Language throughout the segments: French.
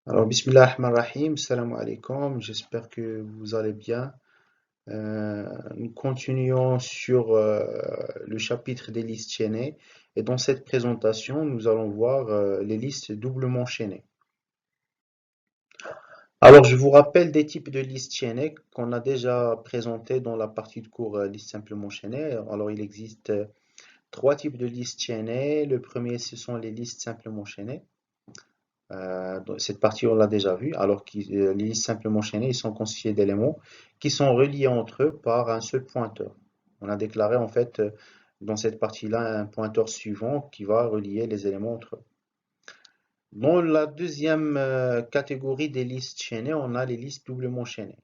Alors, Bismillah ar-Rahman ar-Rahim, salam alaikum, j'espère que vous allez bien. Nous continuons sur le chapitre des listes chaînées et dans cette présentation, nous allons voir les listes doublement chaînées. Alors, je vous rappelle des types de listes chaînées qu'on a déjà présentés dans la partie de cours liste simplement chaînées. Alors, il existe trois types de listes chaînées. Le premier, ce sont les listes simplement chaînées. Cette partie, on l'a déjà vue, alors que les listes simplement chaînées, ils sont constitués d'éléments qui sont reliés entre eux par un seul pointeur. On a déclaré en fait dans cette partie-là un pointeur suivant qui va relier les éléments entre eux. Dans la deuxième catégorie des listes chaînées, on a les listes doublement chaînées,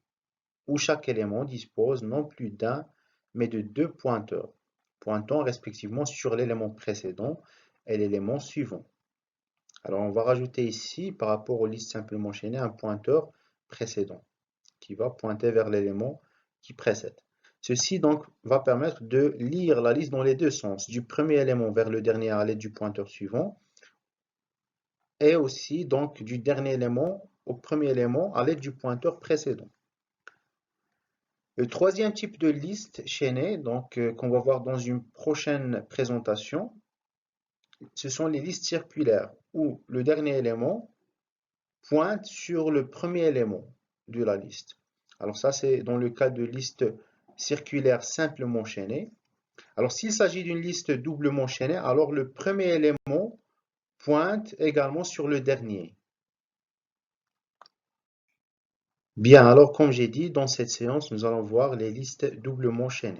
où chaque élément dispose non plus d'un, mais de deux pointeurs, pointant respectivement sur l'élément précédent et l'élément suivant. Alors, on va rajouter ici, par rapport aux listes simplement chaînées, un pointeur précédent qui va pointer vers l'élément qui précède. Ceci donc va permettre de lire la liste dans les deux sens, du premier élément vers le dernier à l'aide du pointeur suivant, et aussi donc du dernier élément au premier élément à l'aide du pointeur précédent. Le troisième type de liste chaînée, donc qu'on va voir dans une prochaine présentation, ce sont les listes circulaires, où le dernier élément pointe sur le premier élément de la liste. Alors ça, c'est dans le cas de liste circulaire simplement chaînée. Alors s'il s'agit d'une liste doublement chaînée, alors le premier élément pointe également sur le dernier. Bien, alors comme j'ai dit, dans cette séance, nous allons voir les listes doublement chaînées.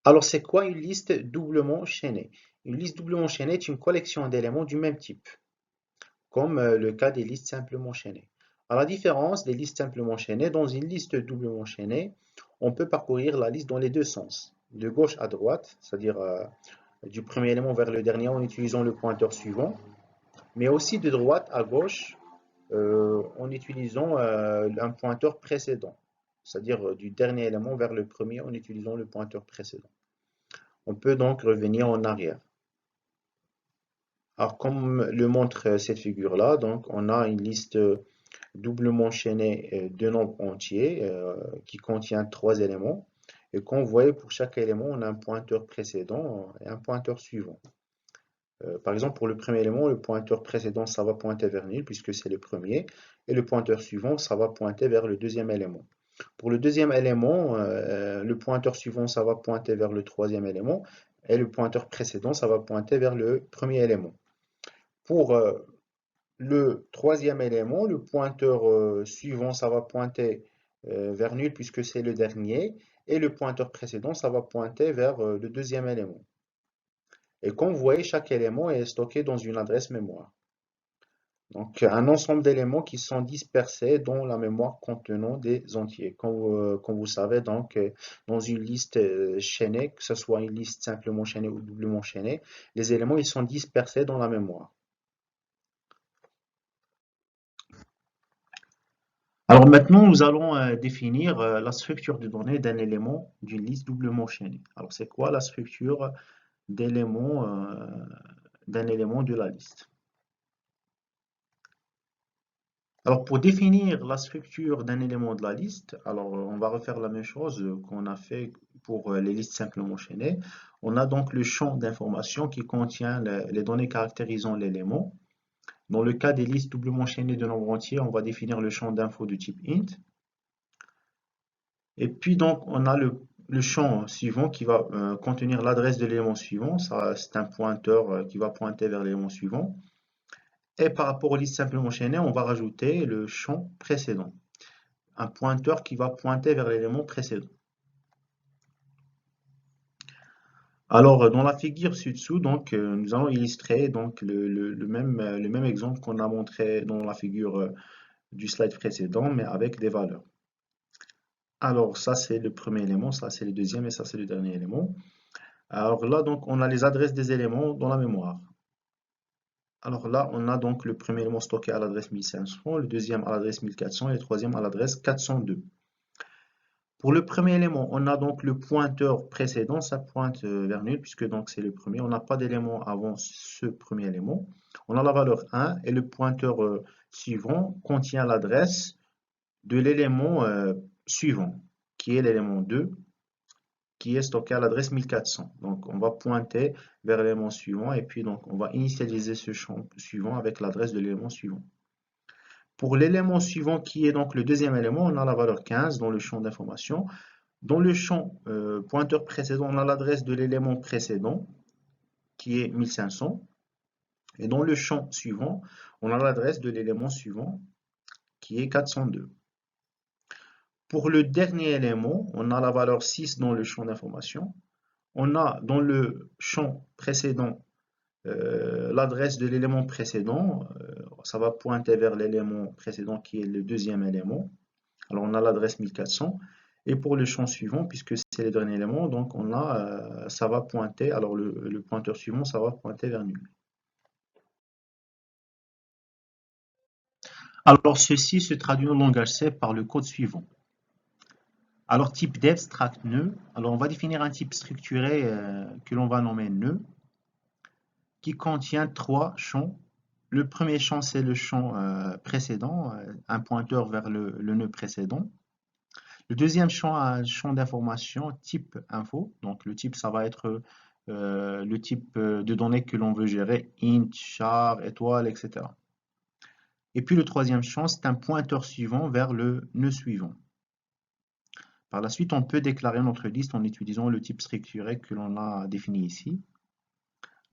Alors c'est quoi une liste doublement chaînée? Une liste doublement chaînée est une collection d'éléments du même type, comme le cas des listes simplement chaînées. À la différence des listes simplement chaînées, dans une liste doublement chaînée, on peut parcourir la liste dans les deux sens, de gauche à droite, c'est-à-dire du premier élément vers le dernier en utilisant le pointeur suivant, mais aussi de droite à gauche en utilisant un pointeur précédent, c'est-à-dire du dernier élément vers le premier en utilisant le pointeur précédent. On peut donc revenir en arrière. Alors, comme le montre cette figure-là, donc on a une liste doublement chaînée de nombres entiers qui contient trois éléments. Et comme vous voyez, pour chaque élément, on a un pointeur précédent et un pointeur suivant. Par exemple, pour le premier élément, le pointeur précédent, ça va pointer vers nul puisque c'est le premier. Et le pointeur suivant, ça va pointer vers le deuxième élément. Pour le deuxième élément, le pointeur suivant, ça va pointer vers le troisième élément. Et le pointeur précédent, ça va pointer vers le premier élément. Pour le troisième élément, le pointeur suivant, ça va pointer vers nul puisque c'est le dernier. Et le pointeur précédent, ça va pointer vers le deuxième élément. Et comme vous voyez, chaque élément est stocké dans une adresse mémoire. Donc, un ensemble d'éléments qui sont dispersés dans la mémoire contenant des entiers. Comme vous savez, donc, dans une liste chaînée, que ce soit une liste simplement chaînée ou doublement chaînée, les éléments ils sont dispersés dans la mémoire. Alors maintenant, nous allons définir la structure de données d'un élément d'une liste doublement chaînée. Alors, c'est quoi la structure d'éléments d'un élément de la liste? Alors, pour définir la structure d'un élément de la liste, alors on va refaire la même chose qu'on a fait pour les listes simplement chaînées. On a donc le champ d'information qui contient les données caractérisant l'élément. Dans le cas des listes doublement chaînées de nombres entiers, on va définir le champ d'info de type int. Et puis donc, on a le champ suivant qui va contenir l'adresse de l'élément suivant. Ça, c'est un pointeur qui va pointer vers l'élément suivant. Et par rapport aux listes simplement chaînées, on va rajouter le champ précédent. Un pointeur qui va pointer vers l'élément précédent. Alors, dans la figure ci-dessous, donc, nous allons illustrer donc, le même exemple qu'on a montré dans la figure du slide précédent, mais avec des valeurs. Alors, ça, c'est le premier élément, ça, c'est le deuxième, et ça, c'est le dernier élément. Alors là, donc, on a les adresses des éléments dans la mémoire. Alors là, on a donc le premier élément stocké à l'adresse 1500, le deuxième à l'adresse 1400 et le troisième à l'adresse 402. Pour le premier élément, on a donc le pointeur précédent, ça pointe vers nul, puisque donc c'est le premier. On n'a pas d'élément avant ce premier élément. On a la valeur 1 et le pointeur suivant contient l'adresse de l'élément suivant, qui est l'élément 2, qui est stocké à l'adresse 1400. Donc on va pointer vers l'élément suivant et puis donc on va initialiser ce champ suivant avec l'adresse de l'élément suivant. Pour l'élément suivant qui est donc le deuxième élément, on a la valeur 15 dans le champ d'information. Dans le champ pointeur précédent, on a l'adresse de l'élément précédent qui est 1500. Et dans le champ suivant, on a l'adresse de l'élément suivant qui est 402. Pour le dernier élément, on a la valeur 6 dans le champ d'information. On a dans le champ précédent l'adresse de l'élément précédent. Ça va pointer vers l'élément précédent qui est le deuxième élément. Alors on a l'adresse 1400. Et pour le champ suivant, puisque c'est le dernier élément, donc on a, ça va pointer, alors le pointeur suivant, ça va pointer vers nul. Alors ceci se traduit en langage C par le code suivant. Alors type def struct nœud, alors on va définir un type structuré que l'on va nommer nœud, qui contient 3 champs. Le premier champ, c'est le champ précédent, un pointeur vers le nœud précédent. Le deuxième champ a un champ d'information type info. Donc le type, ça va être le type de données que l'on veut gérer, int, char, étoile, etc. Et puis le troisième champ, c'est un pointeur suivant vers le nœud suivant. Par la suite, on peut déclarer notre liste en utilisant le type structuré que l'on a défini ici.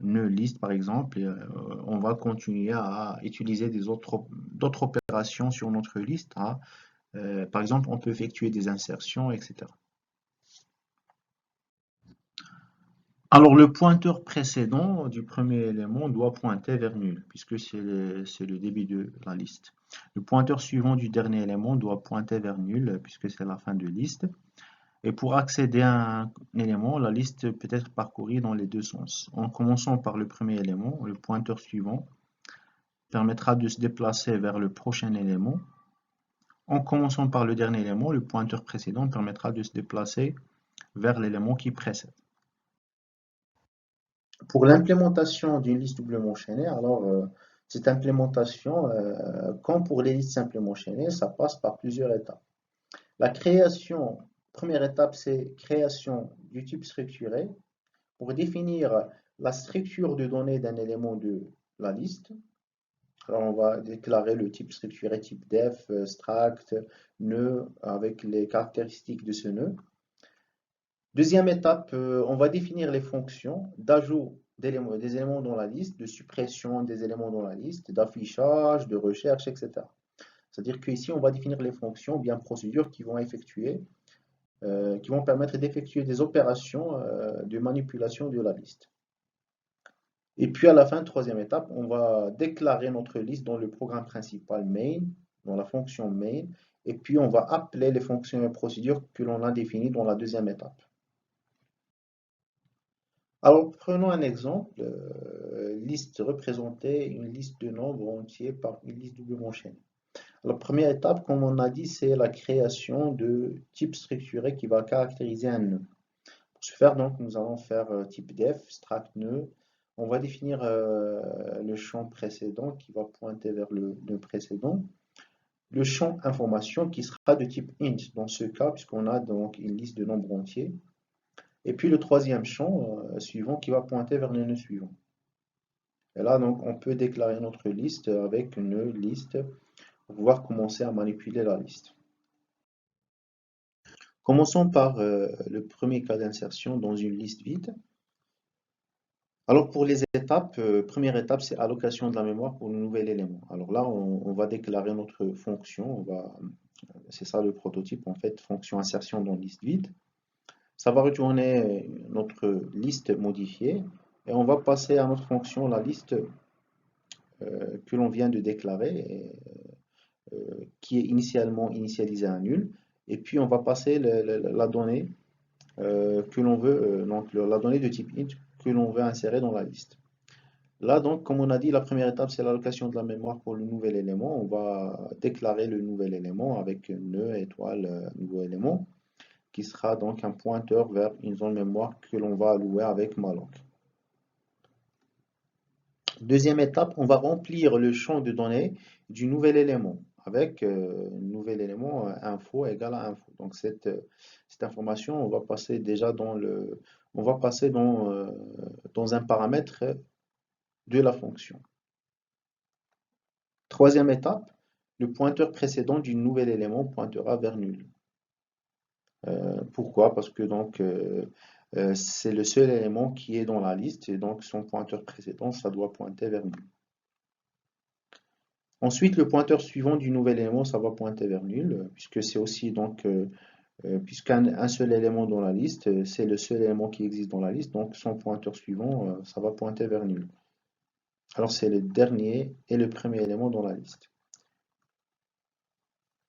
Nœud liste par exemple, et, on va continuer à utiliser d'autres opérations sur notre liste. Par exemple, on peut effectuer des insertions, etc. Alors le pointeur précédent du premier élément doit pointer vers nul, puisque c'est le début de la liste. Le pointeur suivant du dernier élément doit pointer vers nul, puisque c'est la fin de liste. Et pour accéder à un élément, la liste peut être parcourue dans les deux sens. En commençant par le premier élément, le pointeur suivant permettra de se déplacer vers le prochain élément. En commençant par le dernier élément, le pointeur précédent permettra de se déplacer vers l'élément qui précède. Pour l'implémentation d'une liste doublement chaînée, alors cette implémentation, comme pour les listes simplement chaînées, ça passe par plusieurs étapes. La création, première étape, c'est création du type structuré pour définir la structure de données d'un élément de la liste. Alors on va déclarer le type structuré type def, struct, nœud avec les caractéristiques de ce nœud. Deuxième étape, on va définir les fonctions d'ajout des éléments dans la liste, de suppression des éléments dans la liste, d'affichage, de recherche, etc. C'est-à-dire qu'ici, on va définir les fonctions, bien procédures qui vont qui vont permettre d'effectuer des opérations de manipulation de la liste. Et puis à la fin, troisième étape, on va déclarer notre liste dans le programme principal main, dans la fonction main, et puis on va appeler les fonctions et procédures que l'on a définies dans la deuxième étape. Alors, prenons un exemple, liste représentée, une liste de nombres entiers par une liste doublement chaînée. La première étape, comme on a dit, c'est la création de type structuré qui va caractériser un nœud. Pour ce faire, donc, nous allons faire type def, struct nœud. On va définir le champ précédent qui va pointer vers le nœud précédent. Le champ information qui sera de type int dans ce cas, puisqu'on a donc une liste de nombres entiers. Et puis le troisième champ suivant qui va pointer vers le nœud suivant. Et là, donc, on peut déclarer notre liste avec une liste pour pouvoir commencer à manipuler la liste. Commençons par le premier cas d'insertion dans une liste vide. Alors pour les étapes, première étape, c'est allocation de la mémoire pour le nouvel élément. Alors là, on va déclarer notre fonction, c'est ça le prototype en fait, fonction insertion dans liste vide. Ça va retourner notre liste modifiée et on va passer à notre fonction, la liste que l'on vient de déclarer, qui est initialement initialisée à nul. Et puis on va passer la donnée que l'on veut, donc la donnée de type int que l'on veut insérer dans la liste. Là, donc, comme on a dit, la première étape, c'est l'allocation de la mémoire pour le nouvel élément. On va déclarer le nouvel élément avec nœud, étoile, nouveau élément. qui sera donc un pointeur vers une zone mémoire que l'on va allouer avec malloc. Deuxième étape, on va remplir le champ de données du nouvel élément avec nouvel élément info égale à info. Donc cette information, on va passer déjà dans un paramètre de la fonction. Troisième étape, le pointeur précédent du nouvel élément pointera vers nul. Pourquoi? Parce que donc c'est le seul élément qui est dans la liste et donc son pointeur précédent, ça doit pointer vers nul. Ensuite, le pointeur suivant du nouvel élément, ça va pointer vers nul, puisque c'est aussi donc puisqu'un seul élément dans la liste, c'est le seul élément qui existe dans la liste, donc son pointeur suivant, ça va pointer vers nul. Alors c'est le dernier et le premier élément dans la liste.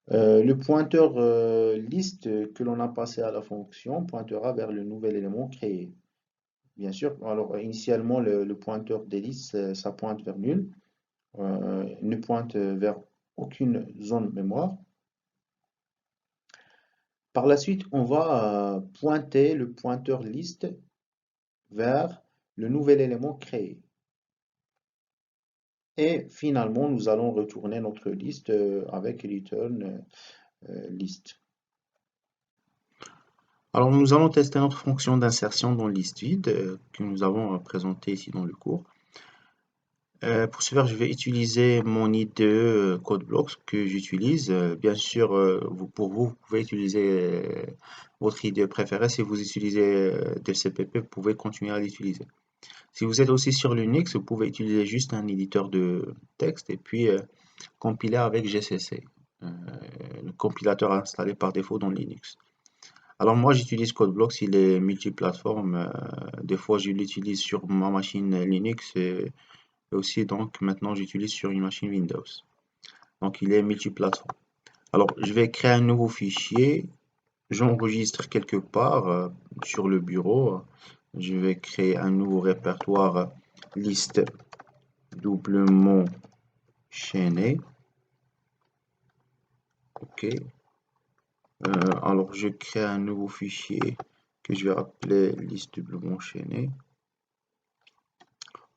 Le pointeur liste que l'on a passé à la fonction pointera vers le nouvel élément créé. Bien sûr, alors initialement le pointeur des listes, ça pointe vers nul, ne pointe vers aucune zone mémoire. Par la suite, on va pointer le pointeur liste vers le nouvel élément créé. Et finalement, nous allons retourner notre liste avec return list. Alors, nous allons tester notre fonction d'insertion dans liste vide que nous avons présentée ici dans le cours. Pour ce faire, je vais utiliser mon IDE CodeBlocks que j'utilise. Bien sûr, pour vous pouvez utiliser votre IDE préférée. Si vous utilisez DLCPP, vous pouvez continuer à l'utiliser. Si vous êtes aussi sur Linux, vous pouvez utiliser juste un éditeur de texte et puis compiler avec GCC, le compilateur installé par défaut dans Linux. Alors moi, j'utilise CodeBlocks, il est multiplateforme. Des fois, je l'utilise sur ma machine Linux et aussi donc maintenant j'utilise sur une machine Windows. Donc il est multiplateforme. Alors je vais créer un nouveau fichier, j'enregistre quelque part sur le bureau. Je vais créer un nouveau répertoire liste doublement chaînée. Ok. Alors je crée un nouveau fichier que je vais appeler liste doublement chaînée.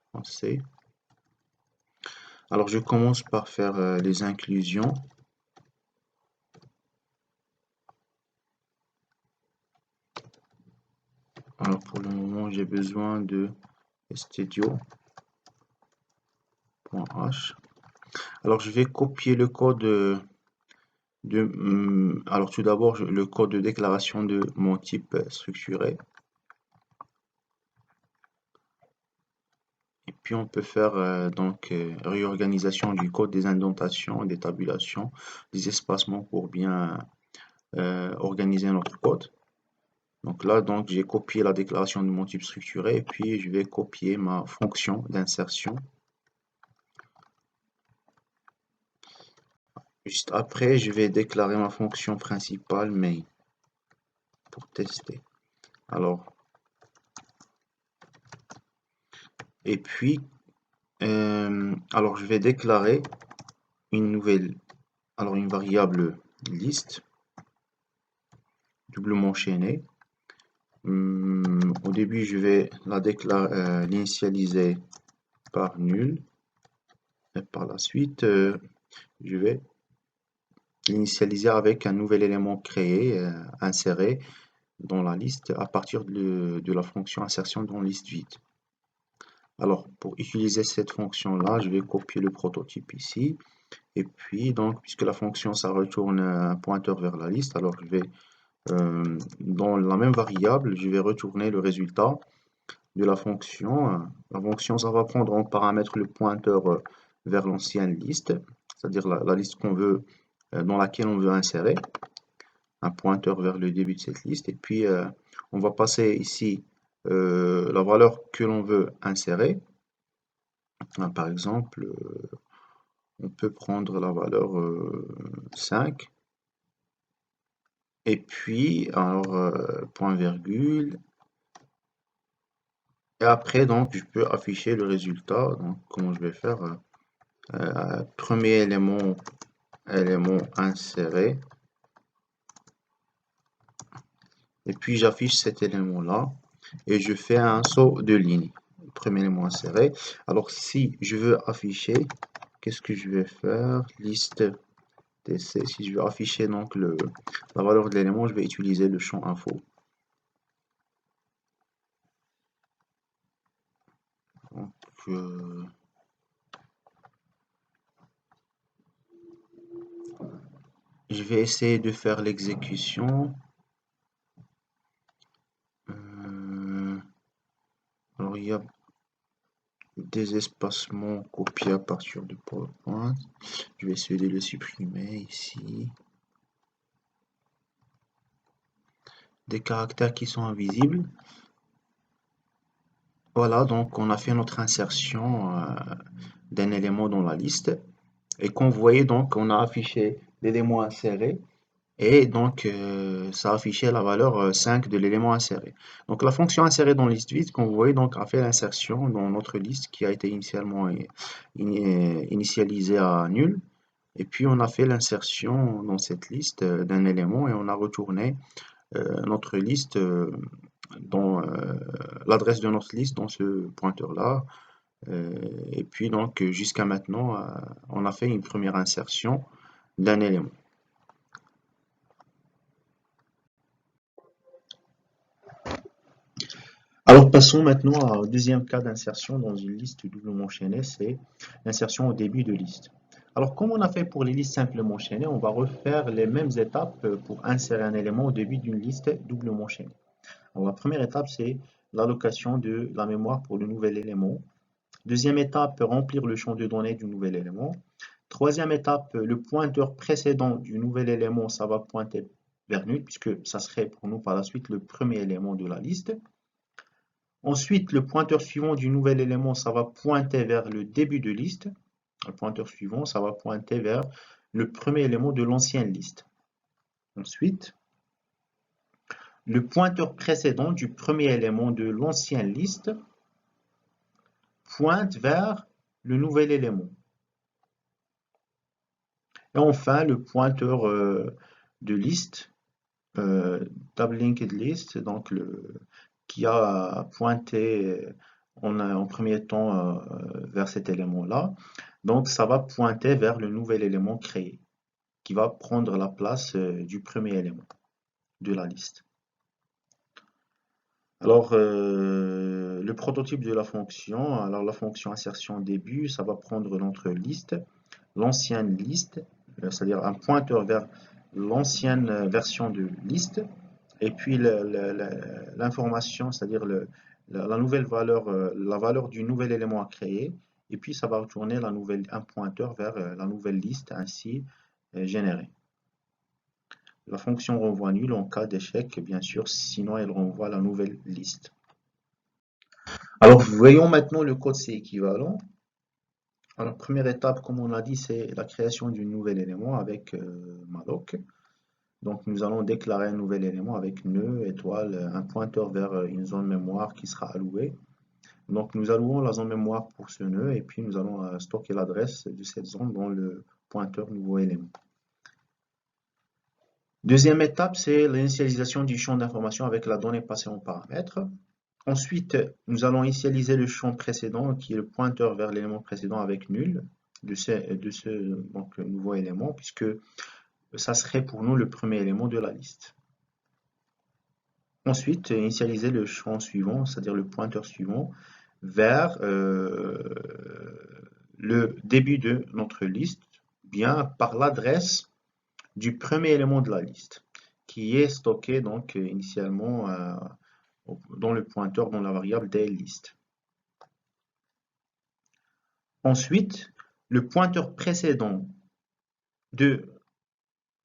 Français. Alors je commence par faire les inclusions. Alors pour le moment j'ai besoin de stdio.h. Alors je vais copier le code alors tout d'abord le code de déclaration de mon type structuré. Et puis on peut faire donc réorganisation du code des indentations, des tabulations, des espacements pour bien organiser notre code. Donc là, donc j'ai copié la déclaration de mon type structuré et puis je vais copier ma fonction d'insertion. Juste après, je vais déclarer ma fonction principale main pour tester. Alors, et puis, alors je vais déclarer une nouvelle, alors une variable liste doublement chaînée. Au début, je vais la déclarer, l'initialiser par nul. Et par la suite, je vais l'initialiser avec un nouvel élément créé, inséré dans la liste à partir de la fonction insertion dans liste vide. Alors, pour utiliser cette fonction-là, je vais copier le prototype ici. Et puis, donc, puisque la fonction, ça retourne un pointeur vers la liste, alors je vais, dans la même variable, je vais retourner le résultat de la fonction. La fonction, ça va prendre en paramètre le pointeur vers l'ancienne liste, c'est-à-dire la liste qu'on veut, dans laquelle on veut insérer, un pointeur vers le début de cette liste. Et puis, on va passer ici la valeur que l'on veut insérer. Par exemple, on peut prendre la valeur 5. Et puis, alors, point virgule. Et après, donc, je peux afficher le résultat. Donc, comment je vais faire? Premier élément inséré. et puis j'affiche cet élément-là, et je fais un saut de ligne. Le premier élément inséré. Alors si je veux afficher, qu'est-ce que je vais faire? Liste TC. Si je veux afficher donc la valeur de l'élément, je vais utiliser le champ info. Donc, je vais essayer de faire l'exécution. Alors, il y a des espacements copiés à partir de PowerPoint. Je vais essayer de les supprimer ici. Des caractères qui sont invisibles. Voilà, donc on a fait notre insertion d'un élément dans la liste. Et comme vous voyez, donc, on a affiché l'élément inséré. Et donc, ça affichait la valeur 5 de l'élément inséré. Donc, la fonction insérée dans liste vide, comme vous voyez, donc, a fait l'insertion dans notre liste qui a été initialement initialisée à nul. Et puis, on a fait l'insertion dans cette liste d'un élément et on a retourné notre liste dans l'adresse de notre liste dans ce pointeur-là. Et puis, donc, jusqu'à maintenant, on a fait une première insertion d'un élément. Alors passons maintenant au deuxième cas d'insertion dans une liste doublement enchaînée, c'est l'insertion au début de liste. Alors comme on a fait pour les listes simplement enchaînées, on va refaire les mêmes étapes pour insérer un élément au début d'une liste doublement enchaînée. Alors la première étape, c'est l'allocation de la mémoire pour le nouvel élément. Deuxième étape, remplir le champ de données du nouvel élément. Troisième étape, le pointeur précédent du nouvel élément, ça va pointer vers nul, puisque ça serait pour nous par la suite le premier élément de la liste. Ensuite, le pointeur suivant du nouvel élément, ça va pointer vers le début de liste. Le pointeur suivant, ça va pointer vers le premier élément de l'ancienne liste. Ensuite, le pointeur précédent du premier élément de l'ancienne liste pointe vers le nouvel élément. Et enfin, le pointeur de liste, double linked list, donc qui a pointé en premier temps vers cet élément-là. Donc, ça va pointer vers le nouvel élément créé, qui va prendre la place du premier élément de la liste. Alors, le prototype de la fonction, alors la fonction insertion début, ça va prendre notre liste, l'ancienne liste, c'est-à-dire un pointeur vers l'ancienne version de liste, et puis l'information, c'est-à-dire la nouvelle valeur, la valeur du nouvel élément à créer, et puis ça va retourner un pointeur vers la nouvelle liste ainsi générée. La fonction renvoie nul en cas d'échec, bien sûr, sinon elle renvoie la nouvelle liste. Alors, voyons maintenant le code C équivalent. Alors, première étape, comme on a dit, c'est la création d'un nouvel élément avec malloc. Donc, nous allons déclarer un nouvel élément avec nœud, étoile, un pointeur vers une zone mémoire qui sera allouée. Donc, nous allouons la zone mémoire pour ce nœud et puis nous allons stocker l'adresse de cette zone dans le pointeur nouveau élément. Deuxième étape, c'est l'initialisation du champ d'information avec la donnée passée en paramètre. Ensuite, nous allons initialiser le champ précédent qui est le pointeur vers l'élément précédent avec nul de ce donc, nouveau élément puisque ça serait pour nous le premier élément de la liste. Ensuite, initialiser le champ suivant, c'est-à-dire le pointeur suivant, vers le début de notre liste, bien par l'adresse du premier élément de la liste, qui est stocké donc initialement dans le pointeur dans la variable dList. Ensuite, le pointeur précédent de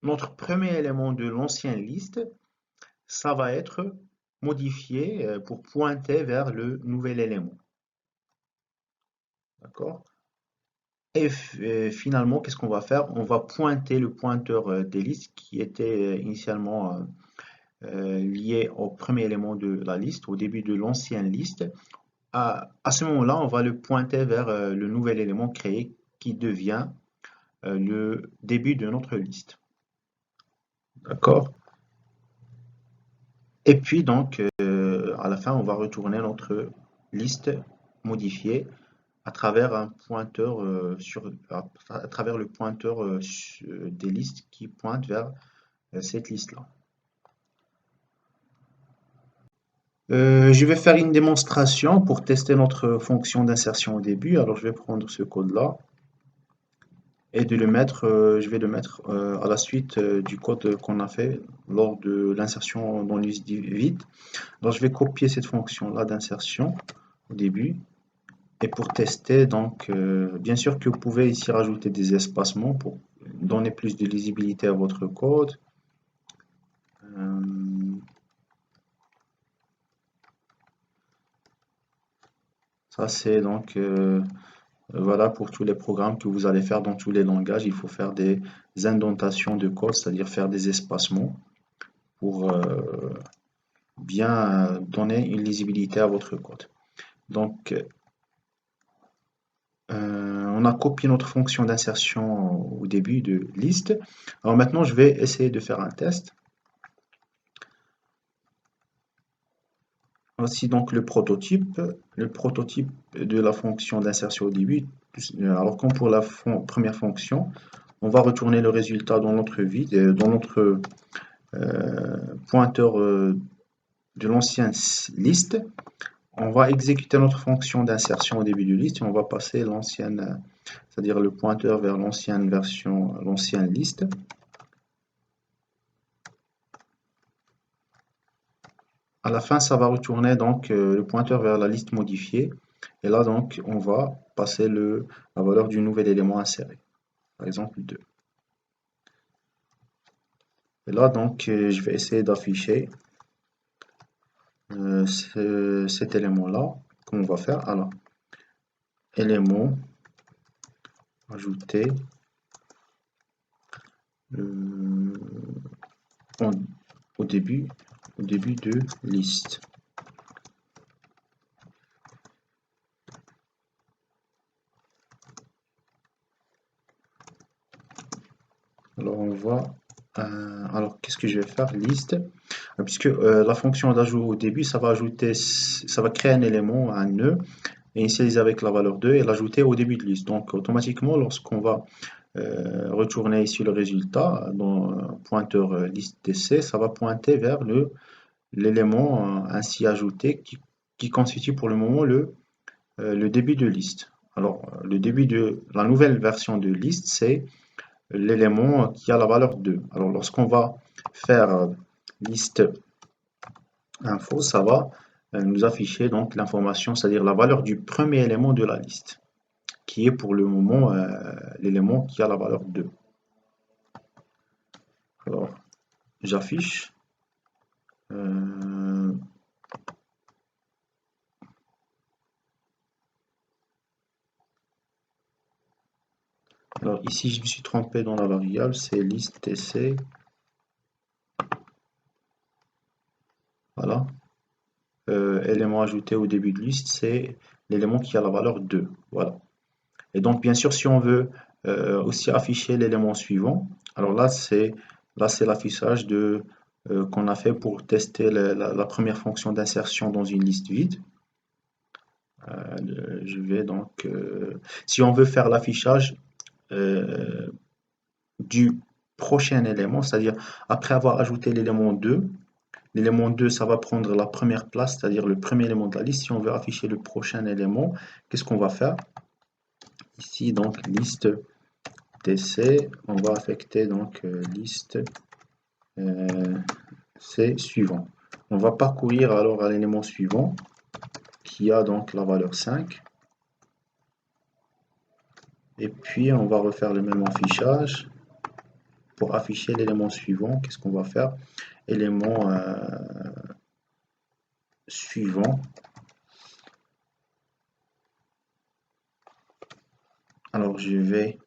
notre premier élément de l'ancienne liste, ça va être modifié pour pointer vers le nouvel élément. D'accord? Et finalement, qu'est-ce qu'on va faire? On va pointer le pointeur des listes qui était initialement lié au premier élément de la liste, au début de l'ancienne liste. À ce moment-là, on va le pointer vers le nouvel élément créé qui devient le début de notre liste. D'accord? Et puis donc, à la fin, on va retourner notre liste modifiée à travers un pointeur à travers le pointeur des listes qui pointe vers cette liste-là. Je vais faire une démonstration pour tester notre fonction d'insertion au début. Alors je vais prendre ce code-là et je vais le mettre à la suite du code qu'on a fait lors de l'insertion dans liste vide. Donc je vais copier cette fonction-là d'insertion au début. Et pour tester, donc, bien sûr que vous pouvez ici rajouter des espacements pour donner plus de lisibilité à votre code. Ça, c'est donc, voilà, pour tous les programmes que vous allez faire dans tous les langages, il faut faire des indentations de code, c'est-à-dire faire des espacements pour bien donner une lisibilité à votre code. Donc, on a copié notre fonction d'insertion au début de liste. Alors maintenant, je vais essayer de faire un test. Voici donc le prototype de la fonction d'insertion au début. Alors comme pour la première fonction, on va retourner le résultat dans notre vide, dans notre pointeur de l'ancienne liste. On va exécuter notre fonction d'insertion au début de liste et on va passer l'ancienne, c'est-à-dire le pointeur vers l'ancienne version, l'ancienne liste. À la fin, ça va retourner donc le pointeur vers la liste modifiée. Et là, donc, on va passer la valeur du nouvel élément inséré. Par exemple, 2. Et là, donc, je vais essayer d'afficher cet élément-là. Comment on va faire? Alors, élément, ajouter au début de liste. Alors on va, alors qu'est-ce que je vais faire? Liste, puisque la fonction d'ajout au début, ça va créer un élément, un nœud, et initialiser avec la valeur 2 et l'ajouter au début de liste. Donc automatiquement, lorsqu'on va retourner ici le résultat dans pointeur liste DC, ça va pointer vers l'élément ainsi ajouté qui constitue pour le moment le début de liste. Alors le début de la nouvelle version de liste, c'est l'élément qui a la valeur 2. Alors lorsqu'on va faire liste info, ça va nous afficher donc l'information, c'est-à-dire la valeur du premier élément de la liste, qui est pour le moment l'élément qui a la valeur 2. Alors j'affiche. Alors ici je me suis trompé dans la variable, c'est liste tc. Voilà. Élément ajouté au début de liste, c'est l'élément qui a la valeur 2. Voilà. Et donc, bien sûr, si on veut aussi afficher l'élément suivant, alors là, c'est l'affichage qu'on a fait pour tester la première fonction d'insertion dans une liste vide. Je vais donc, si on veut faire l'affichage du prochain élément, c'est-à-dire après avoir ajouté l'élément 2, ça va prendre la première place, c'est-à-dire le premier élément de la liste. Si on veut afficher le prochain élément, qu'est-ce qu'on va faire? Ici, donc, liste TC, on va affecter donc liste C suivant. On va parcourir alors à l'élément suivant qui a donc la valeur 5. Et puis, on va refaire le même affichage. Pour afficher l'élément suivant, qu'est-ce qu'on va faire? Élément suivant. Alors je vais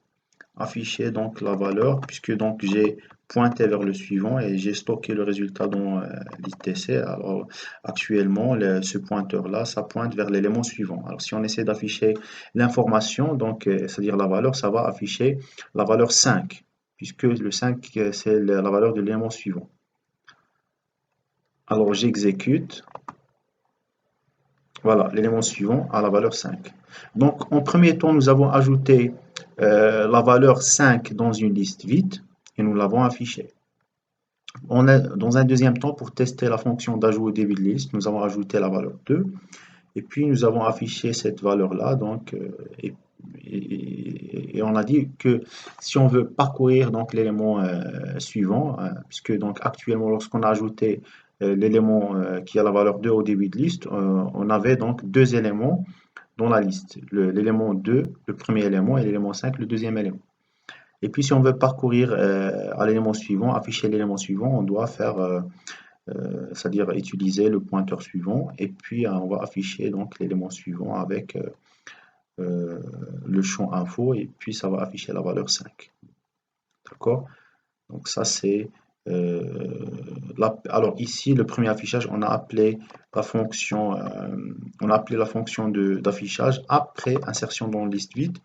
afficher donc la valeur puisque donc j'ai pointé vers le suivant et j'ai stocké le résultat dans l'ITC. Alors actuellement ce pointeur là ça pointe vers l'élément suivant. Alors si on essaie d'afficher l'information, donc c'est-à-dire la valeur, ça va afficher la valeur 5 puisque le 5 c'est la valeur de l'élément suivant. Alors j'exécute. Voilà, l'élément suivant a la valeur 5. Donc en premier temps, nous avons ajouté la valeur 5 dans une liste vide et nous l'avons affichée. Dans un deuxième temps, pour tester la fonction d'ajout au début de liste, nous avons ajouté la valeur 2 et puis nous avons affiché cette valeur-là. Donc, et on a dit que si on veut parcourir donc l'élément suivant, puisque donc actuellement lorsqu'on a ajouté l'élément qui a la valeur 2 au début de liste, on avait donc deux éléments dans la liste. L'élément 2, le premier élément, et l'élément 5, le deuxième élément. Et puis si on veut parcourir à l'élément suivant, afficher l'élément suivant, on doit faire c'est-à-dire utiliser le pointeur suivant et puis on va afficher donc l'élément suivant avec le champ info et puis ça va afficher la valeur 5. D'accord? Donc ça c'est alors ici le premier affichage on a appelé la fonction d'affichage après insertion dans liste vide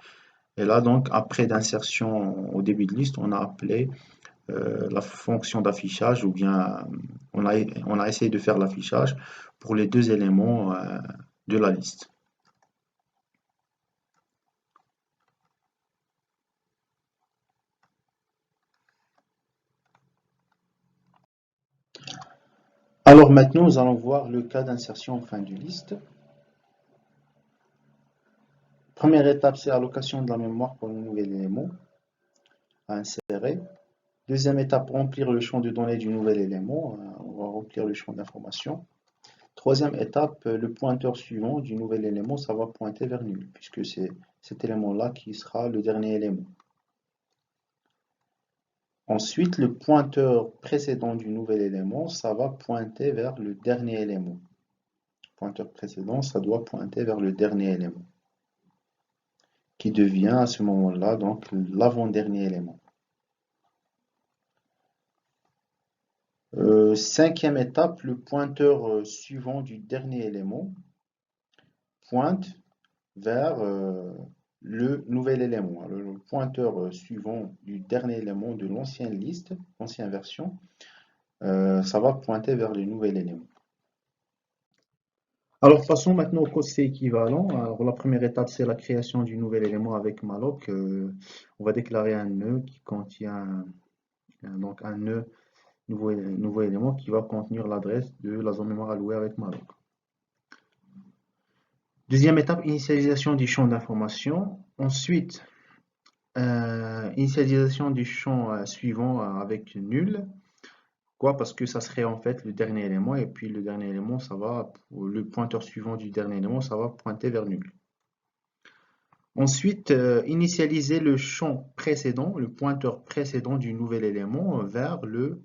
et là donc après d'insertion au début de liste on a appelé la fonction d'affichage ou bien on a essayé de faire l'affichage pour les deux éléments de la liste. Alors maintenant, nous allons voir le cas d'insertion en fin de liste. Première étape, c'est l'allocation de la mémoire pour le nouvel élément à insérer. Deuxième étape, remplir le champ de données du nouvel élément. On va remplir le champ d'information. Troisième étape, le pointeur suivant du nouvel élément, ça va pointer vers nul, puisque c'est cet élément-là qui sera le dernier élément. Ensuite, le pointeur précédent du nouvel élément, ça va pointer vers le dernier élément. Le pointeur précédent, ça doit pointer vers le dernier élément, qui devient à ce moment-là donc l'avant-dernier élément. Cinquième étape, le pointeur suivant du dernier élément pointe vers le nouvel élément. Alors, le pointeur suivant du dernier élément de l'ancienne liste, l'ancienne version, ça va pointer vers le nouvel élément. Alors passons maintenant au code C équivalent. Alors la première étape c'est la création du nouvel élément avec malloc. On va déclarer un nœud qui contient donc un nœud nouveau élément qui va contenir l'adresse de la zone mémoire allouée avec malloc. Deuxième étape, initialisation du champ d'information. Ensuite, initialisation du champ suivant avec nul. Quoi? Parce que ça serait en fait le dernier élément et puis le dernier élément, ça va, le pointeur suivant du dernier élément, ça va pointer vers nul. Ensuite, initialiser le champ précédent, le pointeur précédent du nouvel élément vers le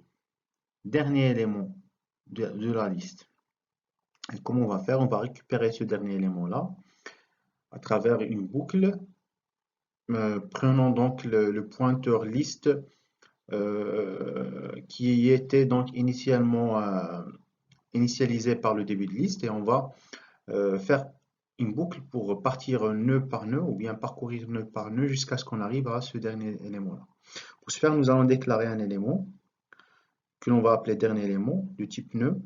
dernier élément de la liste. Et comment on va faire? On va récupérer ce dernier élément-là à travers une boucle. Prenons donc le pointeur liste qui était donc initialement initialisé par le début de liste et on va faire une boucle pour partir nœud par nœud ou bien parcourir nœud par nœud jusqu'à ce qu'on arrive à ce dernier élément-là. Pour ce faire, nous allons déclarer un élément que l'on va appeler dernier élément de type nœud,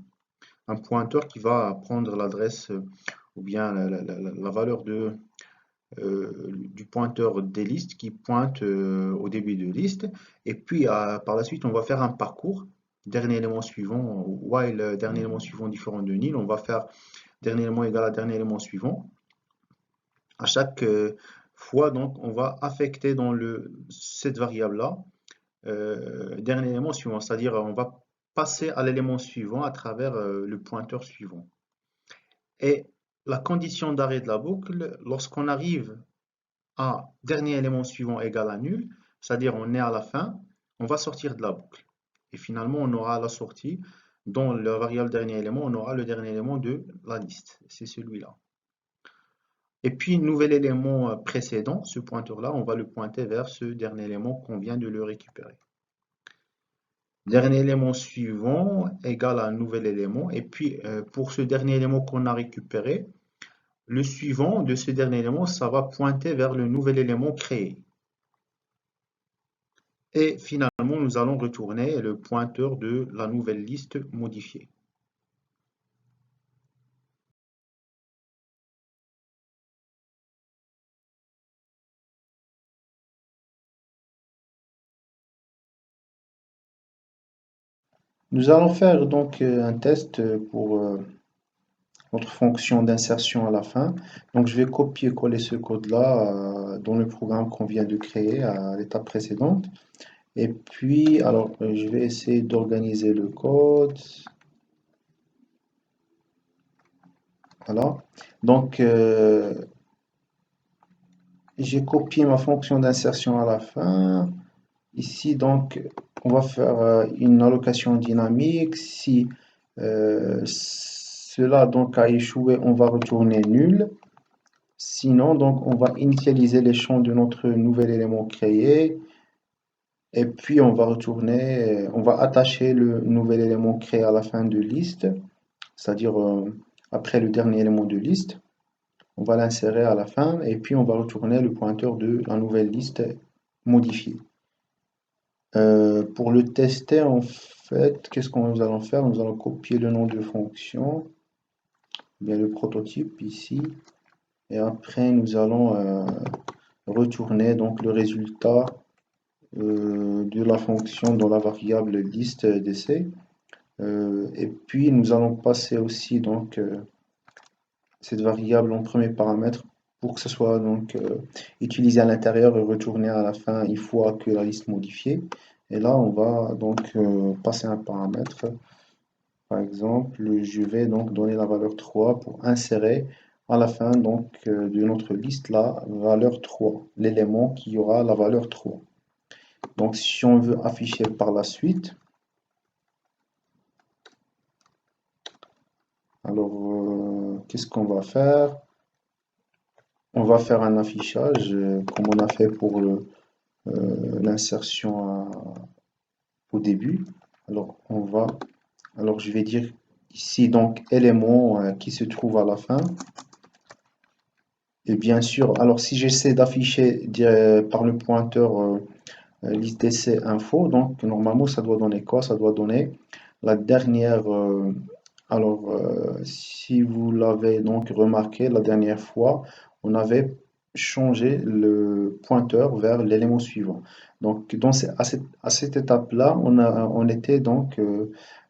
un pointeur qui va prendre l'adresse ou bien la valeur du pointeur des listes qui pointe au début de liste et puis par la suite on va faire un parcours dernier élément suivant while dernier élément suivant différent de nil on va faire dernier élément égal à dernier élément suivant à chaque fois donc on va affecter dans cette variable là dernier élément suivant, c'est-à-dire on va passer à l'élément suivant à travers le pointeur suivant et la condition d'arrêt de la boucle lorsqu'on arrive à dernier élément suivant égal à nul, c'est-à-dire on est à la fin, on va sortir de la boucle. Et finalement, on aura à la sortie, dans la variable dernier élément, on aura le dernier élément de la liste. C'est celui-là. Et puis, nouvel élément précédent, ce pointeur-là, on va le pointer vers ce dernier élément qu'on vient de le récupérer. Dernier élément suivant égal à un nouvel élément. Et puis, pour ce dernier élément qu'on a récupéré, le suivant de ce dernier élément, ça va pointer vers le nouvel élément créé. Et finalement, nous allons retourner le pointeur de la nouvelle liste modifiée. Nous allons faire donc un test pour notre fonction d'insertion à la fin. Donc je vais copier-coller ce code-là dans le programme qu'on vient de créer à l'étape précédente. Et puis, alors, je vais essayer d'organiser le code. Voilà. Donc, j'ai copié ma fonction d'insertion à la fin. Ici, donc, on va faire une allocation dynamique. Si cela donc a échoué, on va retourner nul. Sinon, donc, on va initialiser les champs de notre nouvel élément créé. Et puis, on va retourner, on va attacher le nouvel élément créé à la fin de liste, c'est-à-dire après le dernier élément de liste. On va l'insérer à la fin et puis on va retourner le pointeur de la nouvelle liste modifiée. Pour le tester, en fait, qu'est-ce que nous allons faire? Nous allons copier le nom de fonction, bien le prototype ici, et après nous allons retourner donc le résultat de la fonction dans la variable liste d'essai. Et puis nous allons passer aussi donc cette variable en premier paramètre pour que ce soit donc utilisé à l'intérieur et retourné à la fin une fois que la liste modifiée. Et là, on va donc passer un paramètre. Par exemple, je vais donc donner la valeur 3 pour insérer à la fin donc de notre liste la valeur 3, l'élément qui aura la valeur 3. Donc si on veut afficher par la suite, alors qu'est-ce qu'on va faire? On va faire un affichage comme on a fait pour l'insertion au début. Alors je vais dire ici donc élément qui se trouve à la fin. Et bien sûr, alors si j'essaie d'afficher par le pointeur liste d'essai info, donc normalement ça doit donner quoi? Ça doit donner la dernière. Si vous l'avez donc remarqué la dernière fois, on avait changé le pointeur vers l'élément suivant. Donc à cette étape-là, on était donc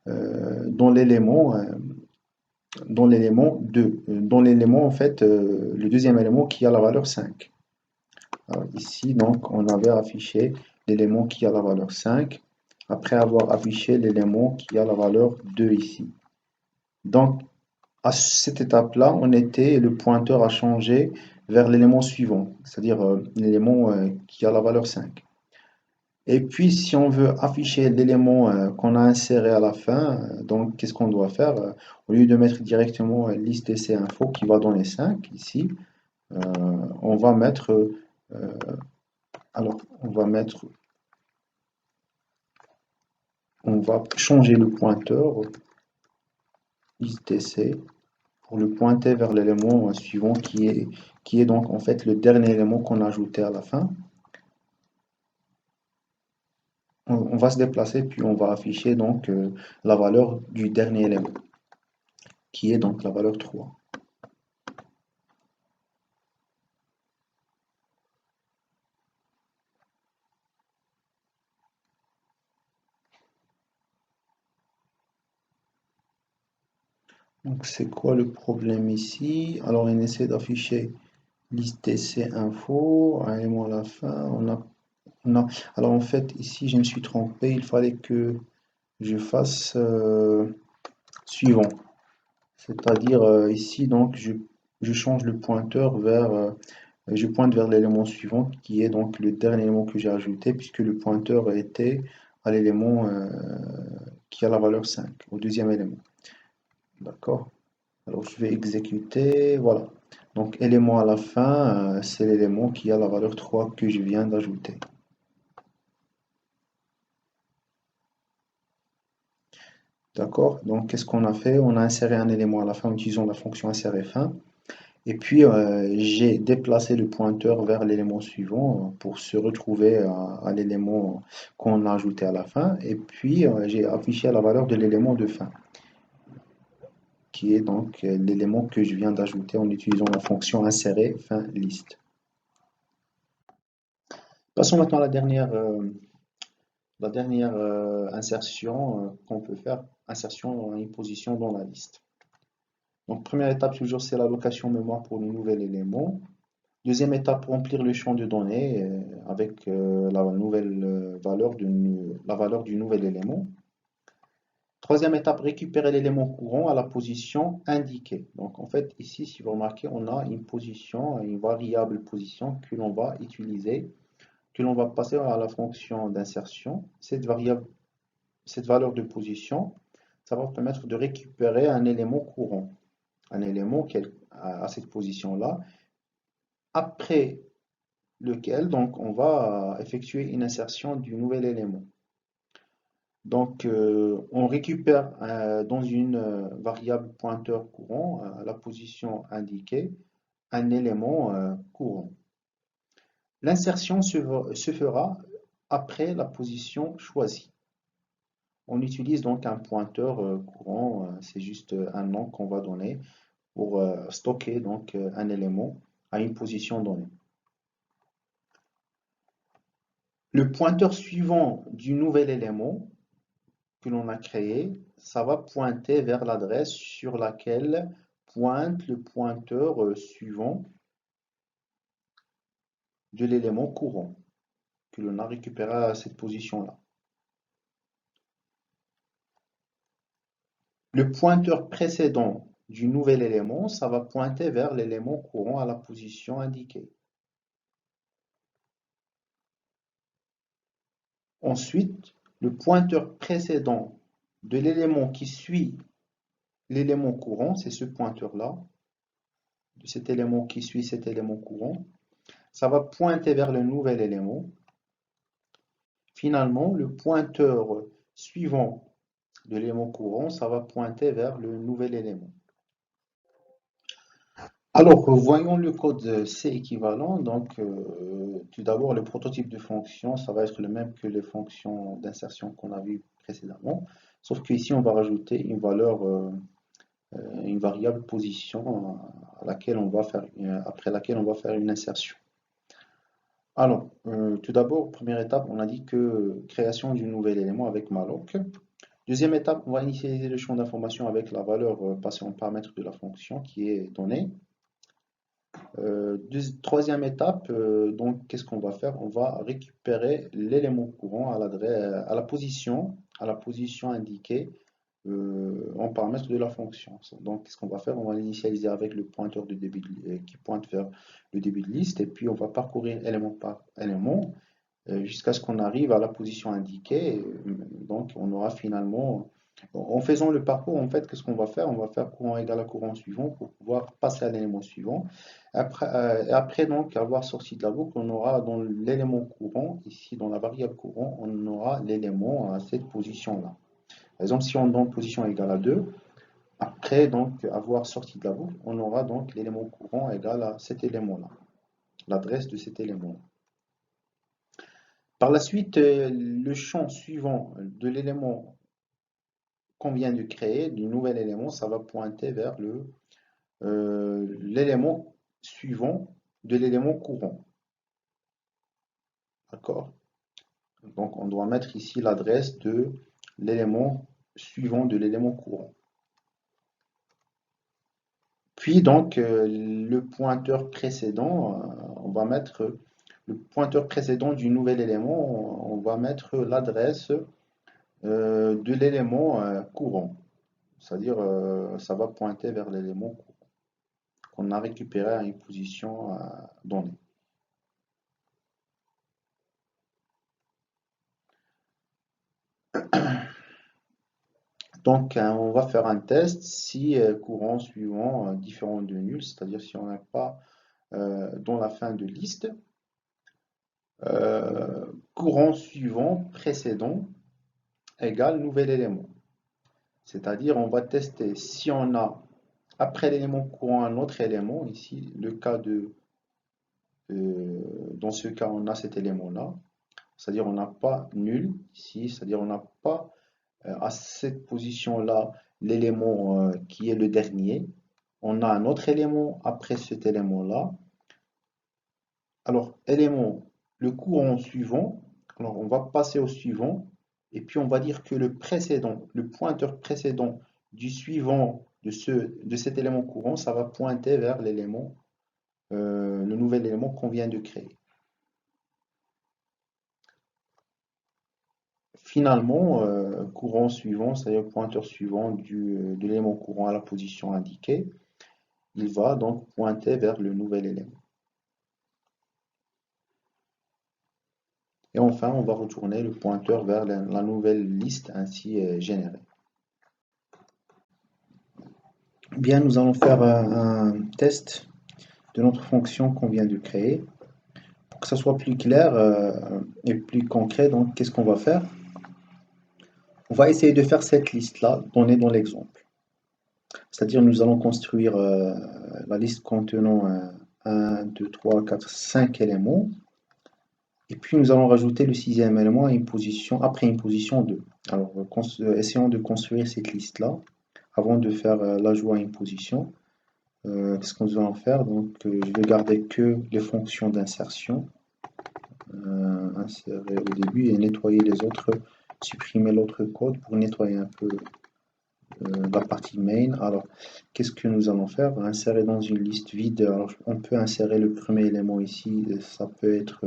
dans l'élément 2, dans l'élément en fait, le deuxième élément qui a la valeur 5. Alors, ici, donc, on avait affiché l'élément qui a la valeur 5, après avoir affiché l'élément qui a la valeur 2 ici. Donc, à cette étape-là, le pointeur a changé vers l'élément suivant, c'est-à-dire l'élément qui a la valeur 5. Et puis, si on veut afficher l'élément qu'on a inséré à la fin, donc qu'est-ce qu'on doit faire? Au lieu de mettre directement liste essai info qui va donner 5 ici, on va mettre, alors, on va changer le pointeur liste essai pour le pointer vers l'élément suivant qui est donc en fait le dernier élément qu'on a ajouté à la fin. On va se déplacer puis on va afficher donc la valeur du dernier élément qui est donc la valeur 3. Donc c'est quoi le problème ici? Alors on essaie d'afficher liste essai info, un élément à la fin. Alors en fait ici je me suis trompé, il fallait que je fasse suivant. C'est-à-dire ici, donc, je change le pointeur je pointe vers l'élément suivant, qui est donc le dernier élément que j'ai ajouté, puisque le pointeur était à l'élément qui a la valeur 5, au deuxième élément. D'accord? Alors, je vais exécuter, voilà. Donc, élément à la fin, c'est l'élément qui a la valeur 3 que je viens d'ajouter. D'accord? Donc, qu'est-ce qu'on a fait? On a inséré un élément à la fin en utilisant la fonction insérer fin. Et puis, j'ai déplacé le pointeur vers l'élément suivant pour se retrouver à l'élément qu'on a ajouté à la fin. Et puis, j'ai affiché la valeur de l'élément de fin, qui est donc l'élément que je viens d'ajouter en utilisant la fonction insérer fin liste. Passons maintenant à la dernière la dernière insertion qu'on peut faire, insertion à une position dans la liste. Donc, première étape, toujours, c'est l'allocation mémoire pour le nouvel élément. Deuxième étape, remplir le champ de données avec la nouvelle la valeur du nouvel élément. Troisième étape, récupérer l'élément courant à la position indiquée. Donc, en fait, ici, si vous remarquez, on a une position, une variable position que l'on va utiliser, que l'on va passer à la fonction d'insertion. Cette valeur de position, ça va permettre de récupérer un élément courant, un élément qui est à cette position-là, après lequel donc on va effectuer une insertion du nouvel élément. Donc on récupère dans une variable pointeur courant à la position indiquée un élément courant. L'insertion se fera après la position choisie. On utilise donc un pointeur courant, c'est juste un nom qu'on va donner pour stocker donc un élément à une position donnée. Le pointeur suivant du nouvel élément que l'on a créé, ça va pointer vers l'adresse sur laquelle pointe le pointeur suivant de l'élément courant que l'on a récupéré à cette position-là. Le pointeur précédent du nouvel élément, ça va pointer vers l'élément courant à la position indiquée. Ensuite, le pointeur précédent de l'élément qui suit l'élément courant, c'est ce pointeur-là, de cet élément qui suit cet élément courant, ça va pointer vers le nouvel élément. Finalement, le pointeur suivant de l'élément courant, ça va pointer vers le nouvel élément. Alors, voyons le code C équivalent. Donc, tout d'abord, le prototype de fonction, ça va être le même que les fonctions d'insertion qu'on a vues précédemment. Sauf qu'ici, on va rajouter une valeur, une variable position après laquelle on va faire une insertion. Alors, tout d'abord, première étape, on a dit que création du nouvel élément avec malloc. Deuxième étape, on va initialiser le champ d'information avec la valeur passée en paramètre de la fonction qui est donnée. Troisième étape, donc qu'est-ce qu'on va faire? On va récupérer l'élément courant à la position indiquée en paramètre de la fonction. Donc qu'est-ce qu'on va faire? On va l'initialiser avec le pointeur de début qui pointe vers le début de liste et puis on va parcourir élément par élément jusqu'à ce qu'on arrive à la position indiquée. Donc on aura finalement, en faisant le parcours, en fait, qu'est-ce qu'on va faire? On va faire courant égal à courant suivant pour pouvoir passer à l'élément suivant. Après donc avoir sorti de la boucle, on aura dans l'élément courant, ici dans la variable courant, on aura l'élément à cette position-là. Par exemple, si on donne position égale à 2, après donc avoir sorti de la boucle, on aura donc l'élément courant égal à cet élément-là, l'adresse de cet élément-là. Par la suite, le champ suivant de l'élément qu'on vient de créer, du nouvel élément, ça va pointer vers l'élément suivant de l'élément courant. D'accord? Donc on doit mettre ici l'adresse de l'élément suivant de l'élément courant. Puis donc le pointeur précédent, on va mettre le pointeur précédent du nouvel élément, on va mettre l'adresse de l'élément courant. C'est-à-dire ça va pointer vers l'élément courant qu'on a récupéré à une position donnée. Donc on va faire un test si courant suivant différent de nul, c'est-à-dire si on n'a pas dans la fin de liste, courant suivant précédent égale nouvel élément. C'est-à-dire on va tester si on a après l'élément courant un autre élément, ici le cas dans ce cas on a cet élément-là, c'est-à-dire on n'a pas nul ici, c'est-à-dire on n'a pas à cette position-là l'élément qui est le dernier. On a un autre élément après cet élément-là. Alors, élément, le courant suivant, Alors, on va passer au suivant. Et puis, on va dire que le pointeur précédent du suivant de cet élément courant, ça va pointer vers le nouvel élément qu'on vient de créer. Finalement, courant suivant, c'est-à-dire pointeur suivant de l'élément courant à la position indiquée, il va donc pointer vers le nouvel élément. Et enfin, on va retourner le pointeur vers la nouvelle liste ainsi générée. Bien, nous allons faire un test de notre fonction qu'on vient de créer. Pour que ça soit plus clair et plus concret, donc qu'est-ce qu'on va faire? On va essayer de faire cette liste-là donnée dans l'exemple. C'est-à-dire nous allons construire la liste contenant 1, 2, 3, 4, 5 éléments. Et puis nous allons rajouter le sixième élément à après une position 2. Alors essayons de construire cette liste-là avant de faire l'ajout à une position. Qu'est-ce que nous allons faire? Donc je vais garder que les fonctions d'insertion. Insérer au début et nettoyer les autres, supprimer l'autre code pour nettoyer un peu la partie main. Alors, qu'est-ce que nous allons faire? Insérer dans une liste vide. Alors, on peut insérer le premier élément ici, ça peut être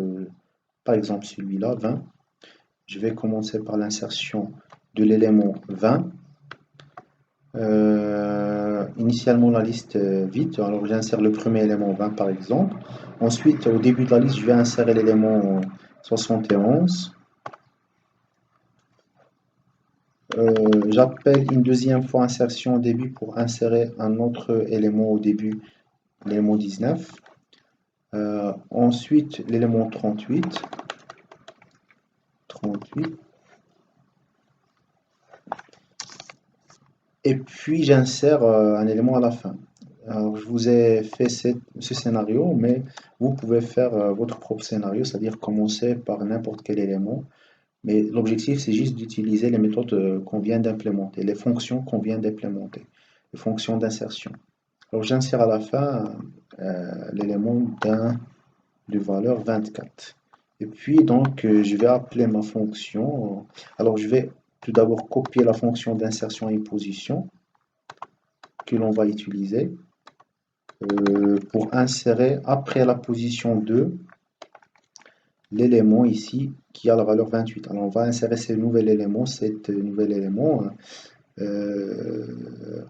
par exemple celui-là, 20. Je vais commencer par l'insertion de l'élément 20. Initialement la liste vide, alors j'insère le premier élément 20 par exemple. Ensuite, au début de la liste, je vais insérer l'élément 71. J'appelle une deuxième fois insertion au début pour insérer un autre élément au début, l'élément 19. Ensuite, l'élément 38. Et puis, j'insère un élément à la fin. Alors, je vous ai fait ce scénario, mais vous pouvez faire votre propre scénario, c'est-à-dire commencer par n'importe quel élément. Mais l'objectif, c'est juste d'utiliser les méthodes qu'on vient d'implémenter, les fonctions qu'on vient d'implémenter, les fonctions d'insertion. Alors, j'insère à la fin l'élément de valeur 24. Et puis, donc, je vais appeler ma fonction. Alors, je vais tout d'abord copier la fonction d'insertion et position que l'on va utiliser pour insérer après la position 2 l'élément ici qui a la valeur 28. Alors on va insérer cet nouvel élément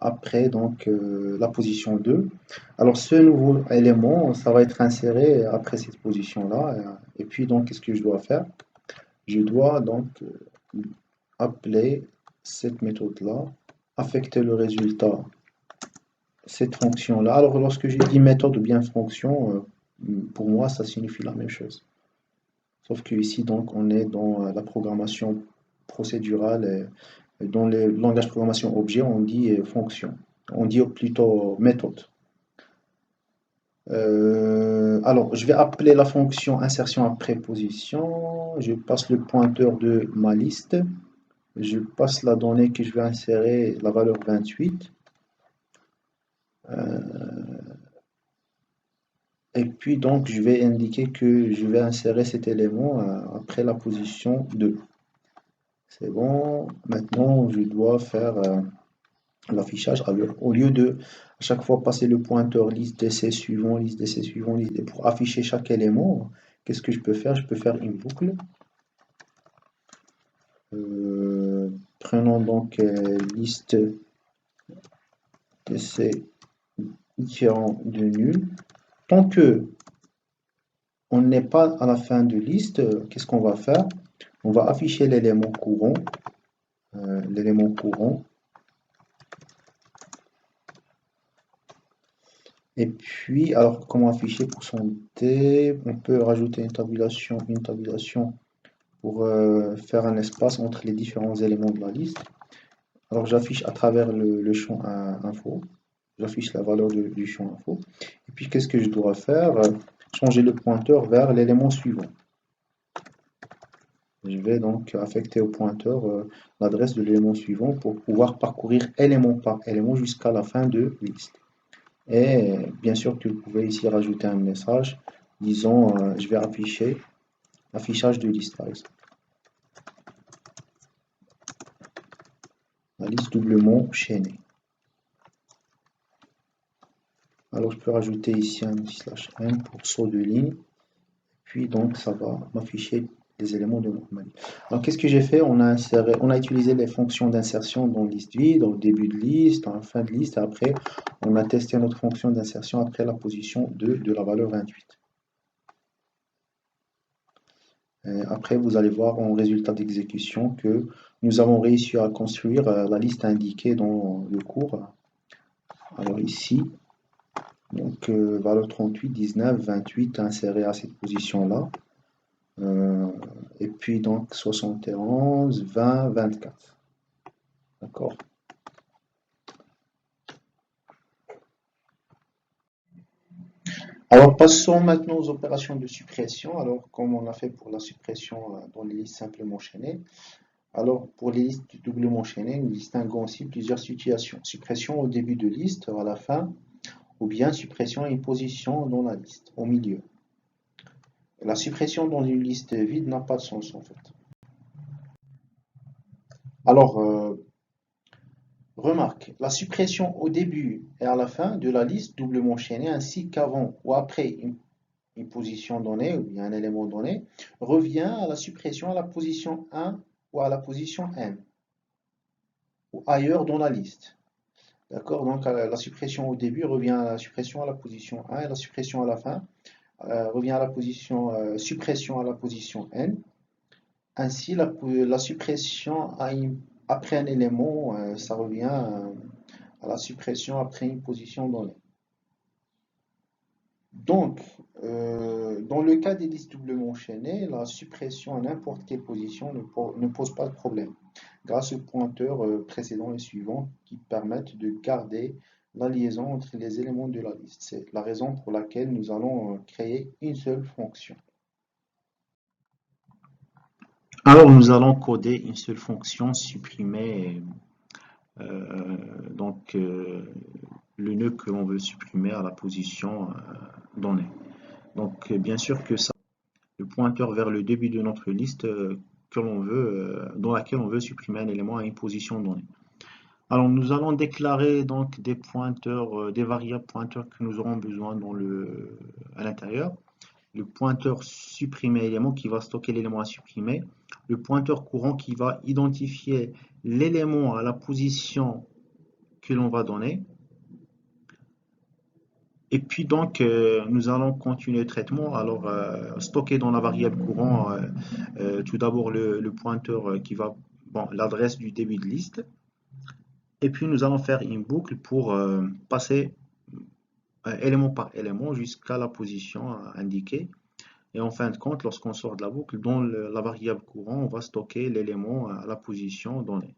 après donc la position 2. Alors ce nouveau élément, ça va être inséré après cette position-là. Et puis donc qu'est-ce que je dois faire? Je dois donc appeler cette méthode-là, affecter le résultat cette fonction-là. Alors lorsque je dis méthode ou bien fonction, pour moi ça signifie la même chose. Sauf que ici donc on est dans la programmation procédurale, dans le langage de programmation objet on dit fonction, on dit plutôt méthode. Alors je vais appeler la fonction insertion après position, je passe le pointeur de ma liste, je passe la donnée que je vais insérer, la valeur 28. Et puis donc je vais indiquer que je vais insérer cet élément après la position 2. C'est bon, maintenant je dois faire l'affichage. Alors au lieu de à chaque fois passer le pointeur liste d'essai suivant, liste d'essai suivant, pour afficher chaque élément, qu'est-ce que je peux faire? Je peux faire une boucle. Prenons donc liste d'essai différent de nul. Tant que on n'est pas à la fin de liste, qu'est-ce qu'on va faire? On va afficher l'élément courant. Et puis, alors comment afficher pour son T? On peut rajouter une tabulation pour faire un espace entre les différents éléments de la liste. Alors j'affiche à travers le champ info. J'affiche la valeur du champ info. Et puis qu'est-ce que je dois faire? Changer le pointeur vers l'élément suivant. Je vais donc affecter au pointeur l'adresse de l'élément suivant pour pouvoir parcourir élément par élément jusqu'à la fin de liste. Et bien sûr que vous pouvez ici rajouter un message, disons je vais afficher affichage de liste par exemple. la liste doublement chaînée. Alors je peux rajouter ici un /m pour saut de ligne, puis donc ça va m'afficher les éléments de normalité. Alors qu'est-ce que j'ai fait? On a utilisé les fonctions d'insertion dans liste vide, au début de liste, en fin de liste, et après on a testé notre fonction d'insertion après la position de la valeur 28. Après, vous allez voir en résultat d'exécution que nous avons réussi à construire la liste indiquée dans le cours. Alors ici, donc valeur 38, 19, 28 inséré à cette position-là. Et puis donc 71, 20, 24. D'accord. Alors passons maintenant aux opérations de suppression. Alors comme on a fait pour la suppression dans les listes simplement enchaînées. Alors, pour les listes doublement enchaînées, nous distinguons aussi plusieurs situations. Suppression au début de liste, à la fin, ou bien suppression à une position dans la liste, au milieu. La suppression dans une liste vide n'a pas de sens en fait. Alors, remarque, la suppression au début et à la fin de la liste doublement enchaînée, ainsi qu'avant ou après une position donnée ou bien un élément donné, revient à la suppression à la position 1 ou à la position n, ou ailleurs dans la liste. D'accord? Donc la suppression au début revient à la suppression à la position 1 et la suppression à la fin revient à la position suppression à la position n. Ainsi, la suppression après un élément, ça revient à la suppression après une position donnée. Donc, dans le cas des listes doublement enchaînées, la suppression à n'importe quelle position ne pose pas de problème, grâce aux pointeurs précédents et suivants qui permettent de garder la liaison entre les éléments de la liste. C'est la raison pour laquelle nous allons créer une seule fonction. Alors, nous allons coder une seule fonction, supprimer le nœud que l'on veut supprimer à la position donnée. Donc, bien sûr que ça, le pointeur vers le début de notre liste dans laquelle on veut supprimer un élément à une position donnée. Alors, nous allons déclarer donc des pointeurs, des variables pointeurs que nous aurons besoin à l'intérieur. Le pointeur supprimer élément qui va stocker l'élément à supprimer. Le pointeur courant qui va identifier l'élément à la position que l'on va donner. Et puis donc, nous allons continuer le traitement. Alors, stocker dans la variable courant, tout d'abord le pointeur qui va, l'adresse du début de liste. Et puis, nous allons faire une boucle pour passer élément par élément jusqu'à la position indiquée. Et en fin de compte, lorsqu'on sort de la boucle, dans la variable courant, on va stocker l'élément à la position donnée.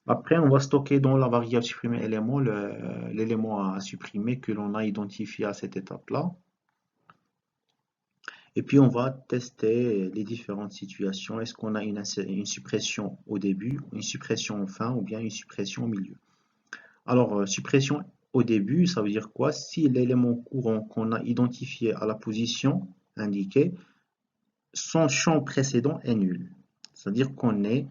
Après, on va stocker dans la variable supprimer élément l'élément à supprimer que l'on a identifié à cette étape-là. Et puis, on va tester les différentes situations. Est-ce qu'on a une suppression au début, une suppression en fin ou bien une suppression au milieu? Alors, suppression au début, ça veut dire quoi? Si l'élément courant qu'on a identifié à la position indiquée, son champ précédent est nul. C'est-à-dire qu'on est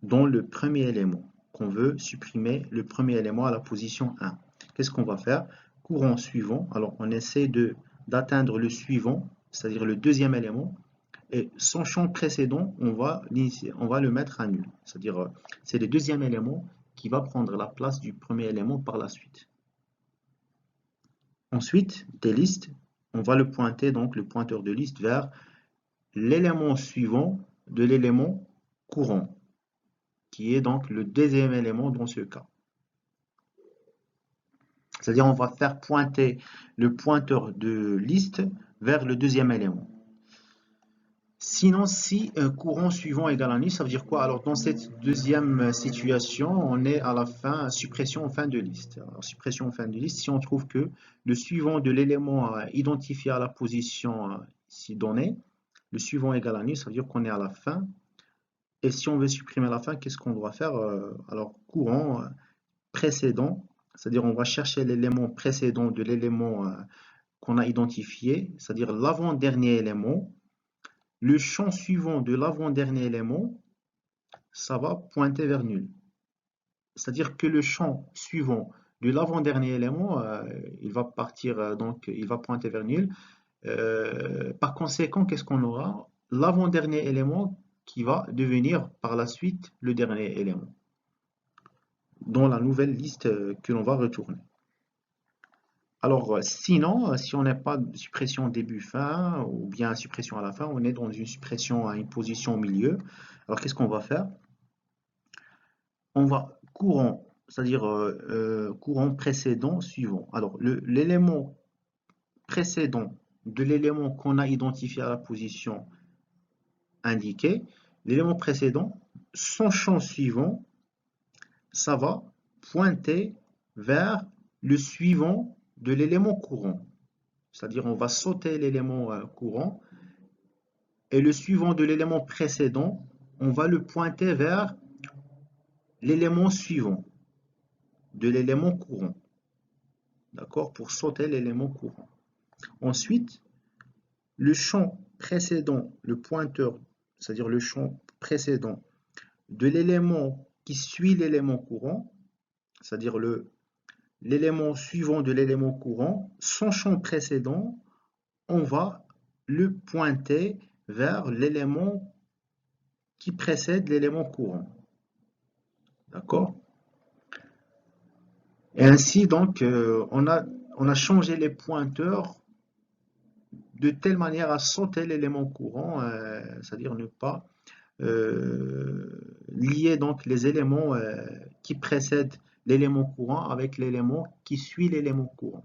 dans le premier élément, qu'on veut supprimer le premier élément à la position 1. Qu'est-ce qu'on va faire? Courant suivant, alors on essaie d'atteindre le suivant, c'est-à-dire le deuxième élément, et son champ précédent, on va le mettre à nul. C'est-à-dire, c'est le deuxième élément qui va prendre la place du premier élément par la suite. Ensuite, des listes, on va le pointer, donc le pointeur de liste vers l'élément suivant de l'élément courant, qui est donc le deuxième élément dans ce cas. C'est-à-dire on va faire pointer le pointeur de liste vers le deuxième élément. Sinon, si courant suivant égale à nul, ça veut dire quoi? Alors dans cette deuxième situation, on est à la fin, suppression en fin de liste. Alors, suppression en fin de liste, si on trouve que le suivant de l'élément identifié à la position ici donnée, le suivant égale à nul, ça veut dire qu'on est à la fin. Et si on veut supprimer à la fin, qu'est-ce qu'on doit faire? Alors courant précédent, c'est-à-dire on va chercher l'élément précédent de l'élément qu'on a identifié, c'est-à-dire l'avant-dernier élément. Le champ suivant de l'avant-dernier élément, ça va pointer vers nul. C'est-à-dire que le champ suivant de l'avant-dernier élément, il va partir, donc il va pointer vers nul. Par conséquent, qu'est-ce qu'on aura? L'avant-dernier élément qui va devenir par la suite le dernier élément dans la nouvelle liste que l'on va retourner. Alors, sinon, si on n'a pas de suppression début-fin ou bien suppression à la fin, on est dans une suppression à une position au milieu. Alors, qu'est-ce qu'on va faire? On va courant, c'est-à-dire courant précédent, suivant. Alors, l'élément précédent de l'élément qu'on a identifié à la position indiquée, l'élément précédent, son champ suivant, ça va pointer vers le suivant de l'élément courant. C'est-à-dire on va sauter l'élément courant et le suivant de l'élément précédent, on va le pointer vers l'élément suivant de l'élément courant. D'accord? Pour sauter l'élément courant. Ensuite, le champ précédent, le pointeur, c'est-à-dire le champ précédent de l'élément qui suit l'élément courant, c'est-à-dire l'élément suivant de l'élément courant, son champ précédent, on va le pointer vers l'élément qui précède l'élément courant. D'accord? Et ainsi, donc, on a changé les pointeurs de telle manière à sauter l'élément courant, c'est-à-dire ne pas lier donc les éléments qui précèdent l'élément courant avec l'élément qui suit l'élément courant.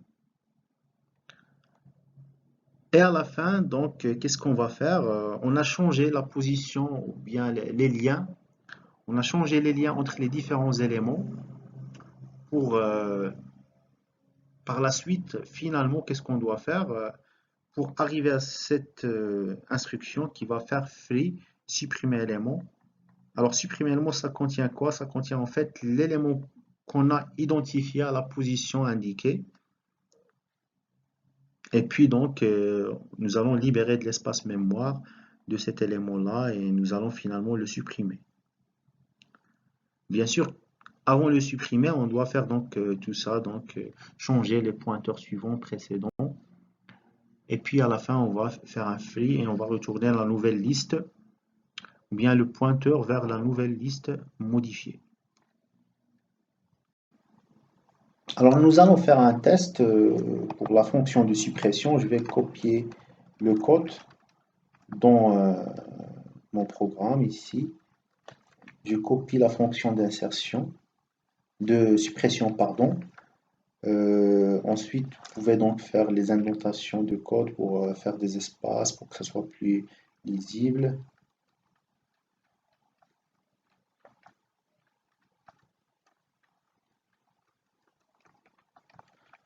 Et à la fin, donc, qu'est-ce qu'on va faire? On a changé la position ou bien les liens. On a changé les liens entre les différents éléments pour, par la suite, finalement, qu'est-ce qu'on doit faire? Pour arriver à cette instruction qui va faire free, supprimer élément. Alors, supprimer élément, ça contient quoi? Ça contient en fait l'élément qu'on a identifié à la position indiquée. Et puis donc, nous allons libérer de l'espace mémoire de cet élément-là et nous allons finalement le supprimer. Bien sûr, avant de le supprimer, on doit faire donc tout ça, donc changer les pointeurs suivants, précédents. Et puis à la fin, on va faire un free et on va retourner à la nouvelle liste, ou bien le pointeur vers la nouvelle liste modifiée. Alors nous allons faire un test pour la fonction de suppression. Je vais copier le code dans mon programme ici. Je copie la fonction d'insertion, de suppression, pardon. Ensuite, vous pouvez donc faire les indentations de code pour faire des espaces, pour que ça soit plus lisible.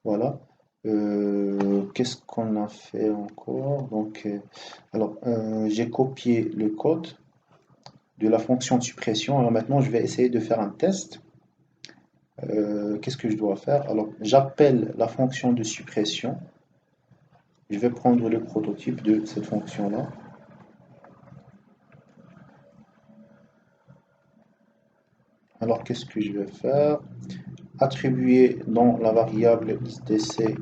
Voilà. Qu'est-ce qu'on a fait encore? Donc, j'ai copié le code de la fonction de suppression. Alors maintenant, je vais essayer de faire un test. Qu'est-ce que je dois faire? Alors, j'appelle la fonction de suppression. Je vais prendre le prototype de cette fonction-là. Alors, qu'est-ce que je vais faire? Attribuer dans la variable listDC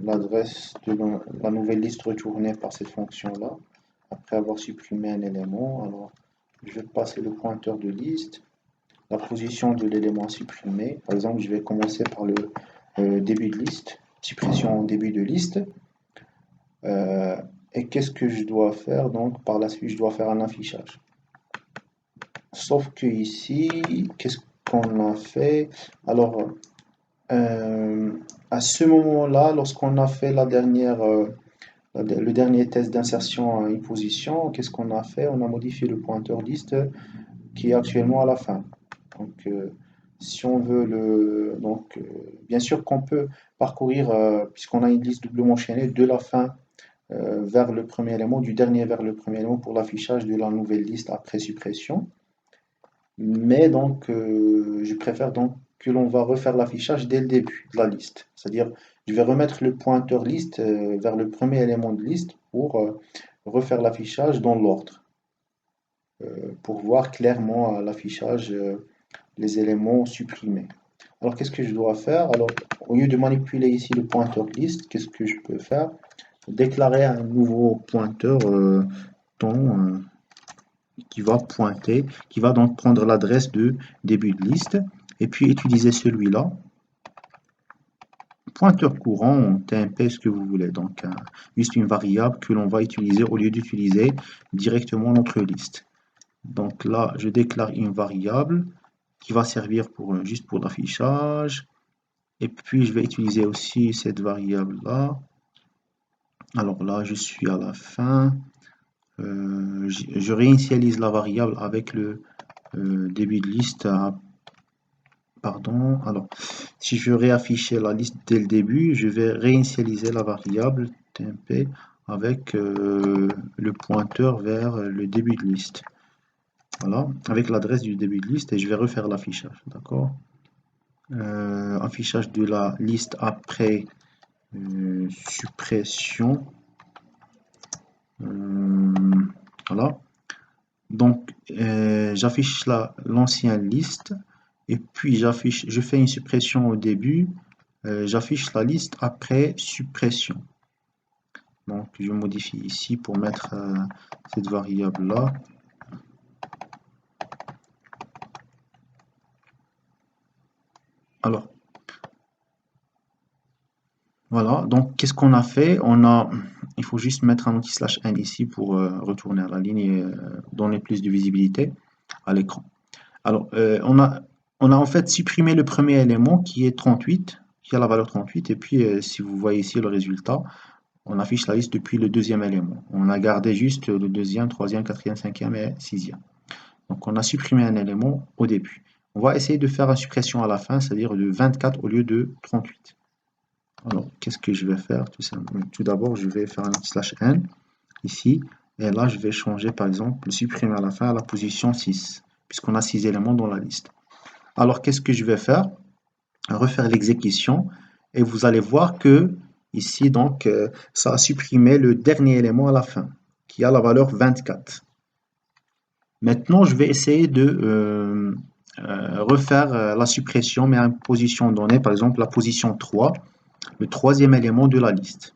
l'adresse de la nouvelle liste retournée par cette fonction-là, après avoir supprimé un élément. Alors, je vais passer le pointeur de liste, la position de l'élément supprimé. Par exemple, je vais commencer par le début de liste, suppression en début de liste. Et qu'est-ce que je dois faire? Donc, par la suite, je dois faire un affichage. Sauf que ici, qu'est-ce qu'on a fait? Alors, à ce moment-là, lorsqu'on a fait le dernier test d'insertion à une position, qu'est-ce qu'on a fait? On a modifié le pointeur liste qui est actuellement à la fin. Donc, si on veut bien sûr qu'on peut parcourir, puisqu'on a une liste doublement chaînée, de la fin vers le premier élément, du dernier vers le premier élément pour l'affichage de la nouvelle liste après suppression. Mais donc, je préfère donc que l'on va refaire l'affichage dès le début de la liste. C'est-à-dire, je vais remettre le pointeur liste vers le premier élément de liste pour refaire l'affichage dans l'ordre. pour voir clairement à l'affichage les éléments supprimés. Alors, qu'est-ce que je dois faire? Alors, au lieu de manipuler ici le pointeur liste, qu'est-ce que je peux faire? Déclarer un nouveau pointeur ton, qui va pointer, qui va donc prendre l'adresse de début de liste, et puis utiliser celui-là, pointeur courant, TMP, ce que vous voulez, donc juste une variable que l'on va utiliser au lieu d'utiliser directement notre liste. Donc là, je déclare une variable qui va servir juste pour l'affichage, et puis je vais utiliser aussi cette variable-là. Alors là, je suis à la fin. Je réinitialise la variable avec le début de liste. Pardon. Alors, si je réaffichais la liste dès le début, je vais réinitialiser la variable tmp avec le pointeur vers le début de liste. Voilà, avec l'adresse du début de liste et je vais refaire l'affichage. D'accord? Affichage de la liste après suppression. Voilà. Donc, j'affiche l'ancienne liste et puis je fais une suppression au début. J'affiche la liste après suppression. Donc, je modifie ici pour mettre cette variable-là. Alors, voilà. Donc, qu'est-ce qu'on a fait? Il faut juste mettre un anti/n ici pour retourner à la ligne et donner plus de visibilité à l'écran. Alors, on a en fait supprimé le premier élément qui est 38, qui a la valeur 38. Et puis, si vous voyez ici le résultat, on affiche la liste depuis le deuxième élément. On a gardé juste le deuxième, troisième, quatrième, cinquième et sixième. Donc, on a supprimé un élément au début. On va essayer de faire une suppression à la fin, c'est-à-dire de 24 au lieu de 38. Alors, qu'est-ce que je vais faire? Tout d'abord, je vais faire un /n ici. Et là, je vais changer, par exemple, le supprimer à la fin à la position 6, puisqu'on a 6 éléments dans la liste. Alors, qu'est-ce que je vais faire? Refaire l'exécution. Et vous allez voir que ici, donc, ça a supprimé le dernier élément à la fin, qui a la valeur 24. Maintenant, je vais essayer de refaire la suppression, mais à une position donnée, par exemple la position 3, le troisième élément de la liste.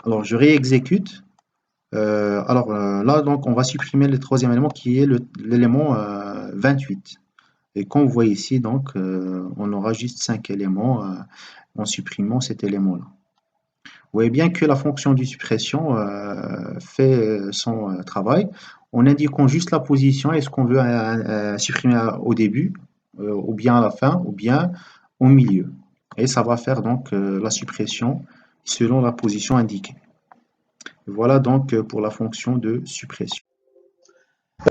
Alors, je réexécute. Là, donc, on va supprimer le troisième élément qui est l'élément 28. Et comme vous voyez ici, donc, on aura juste 5 éléments en supprimant cet élément-là. Vous voyez bien que la fonction de suppression fait son travail en indiquant juste la position, est-ce qu'on veut supprimer au début, ou bien à la fin, ou bien au milieu. Et ça va faire donc la suppression selon la position indiquée. Voilà donc pour la fonction de suppression.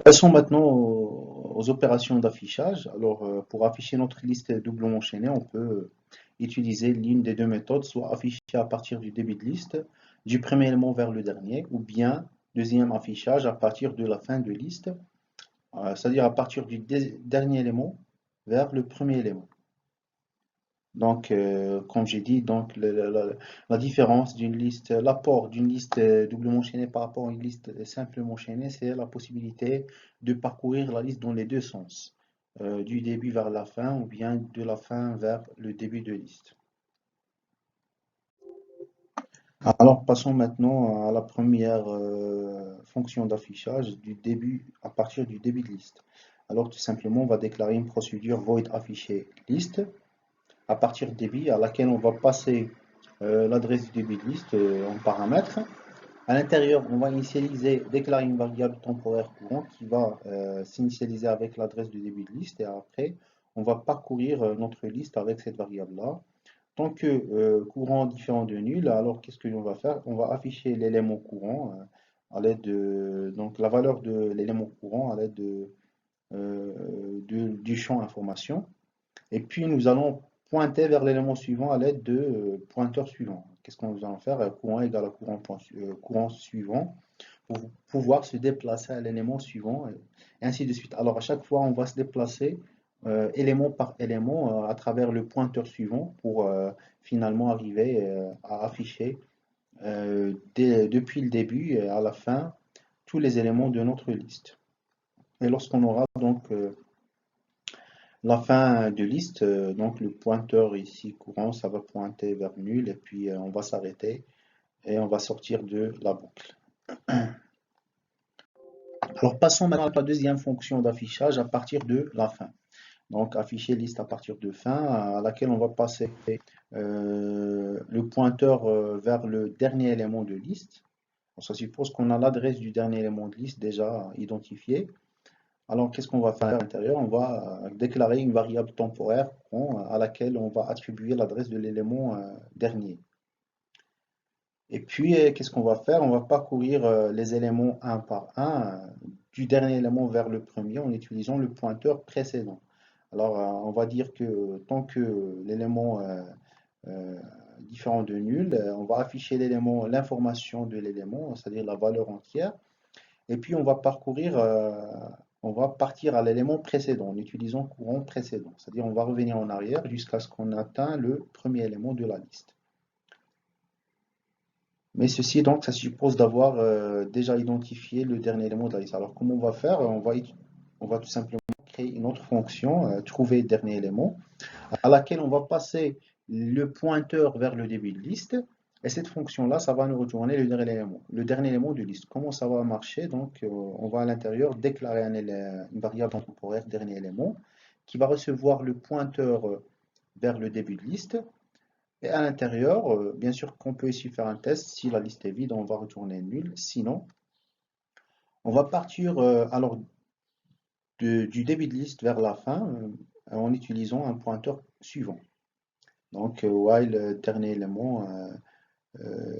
Passons maintenant aux opérations d'affichage. Alors, pour afficher notre liste doublement enchaînée, on peut utiliser l'une des deux méthodes, soit afficher à partir du début de liste, du premier élément vers le dernier, ou bien deuxième affichage à partir de la fin de liste, c'est-à-dire à partir du dernier élément vers le premier élément. Donc, comme j'ai dit, donc la différence d'une liste, l'apport d'une liste doublement enchaînée par rapport à une liste simplement enchaînée, c'est la possibilité de parcourir la liste dans les deux sens, du début vers la fin ou bien de la fin vers le début de liste. Alors, passons maintenant à la première fonction d'affichage du début, à partir du début de liste. Alors, tout simplement, on va déclarer une procédure void afficher liste à partir de débit à laquelle on va passer l'adresse du débit de liste en paramètre. À l'intérieur, on va initialiser, déclarer une variable temporaire courant qui va s'initialiser avec l'adresse du début de liste et après, on va parcourir notre liste avec cette variable-là. Tant que courant différent de nul, alors qu'est-ce que l'on va faire? On va afficher l'élément courant à l'aide de donc la valeur de l'élément courant à l'aide du champ information. Et puis nous allons pointer vers l'élément suivant à l'aide de pointeur suivant. Qu'est-ce qu'on va faire? Courant égale à courant suivant pour pouvoir se déplacer à l'élément suivant et ainsi de suite. Alors à chaque fois, on va se déplacer élément par élément à travers le pointeur suivant pour finalement arriver à afficher depuis le début et à la fin tous les éléments de notre liste. Et lorsqu'on aura donc la fin de liste, donc le pointeur ici courant, ça va pointer vers nul et puis on va s'arrêter et on va sortir de la boucle. Alors passons maintenant à la deuxième fonction d'affichage à partir de la fin. Donc afficher liste à partir de fin à laquelle on va passer le pointeur vers le dernier élément de liste. Ça suppose qu'on a l'adresse du dernier élément de liste déjà identifié. Alors, qu'est-ce qu'on va faire à l'intérieur? On va déclarer une variable temporaire à laquelle on va attribuer l'adresse de l'élément dernier. Et puis, qu'est-ce qu'on va faire? On va parcourir les éléments un par un, du dernier élément vers le premier en utilisant le pointeur précédent. Alors, on va dire que tant que l'élément euh, différent de nul, on va afficher l'information de l'élément, c'est-à-dire la valeur entière. Et puis on va partir à l'élément précédent en utilisant courant précédent. C'est-à-dire on va revenir en arrière jusqu'à ce qu'on atteint le premier élément de la liste. Mais ceci donc ça suppose d'avoir déjà identifié le dernier élément de la liste. Alors comment on va faire? On va tout simplement créer une autre fonction, trouver dernier élément, à laquelle on va passer le pointeur vers le début de liste. Et cette fonction-là, ça va nous retourner le dernier élément de liste. Comment ça va marcher? Donc, on va à l'intérieur déclarer une variable temporaire dernier élément qui va recevoir le pointeur vers le début de liste. Et à l'intérieur, bien sûr qu'on peut ici faire un test. Si la liste est vide, on va retourner nul. Sinon, on va partir alors du début de liste vers la fin en utilisant un pointeur suivant. Donc, while dernier élément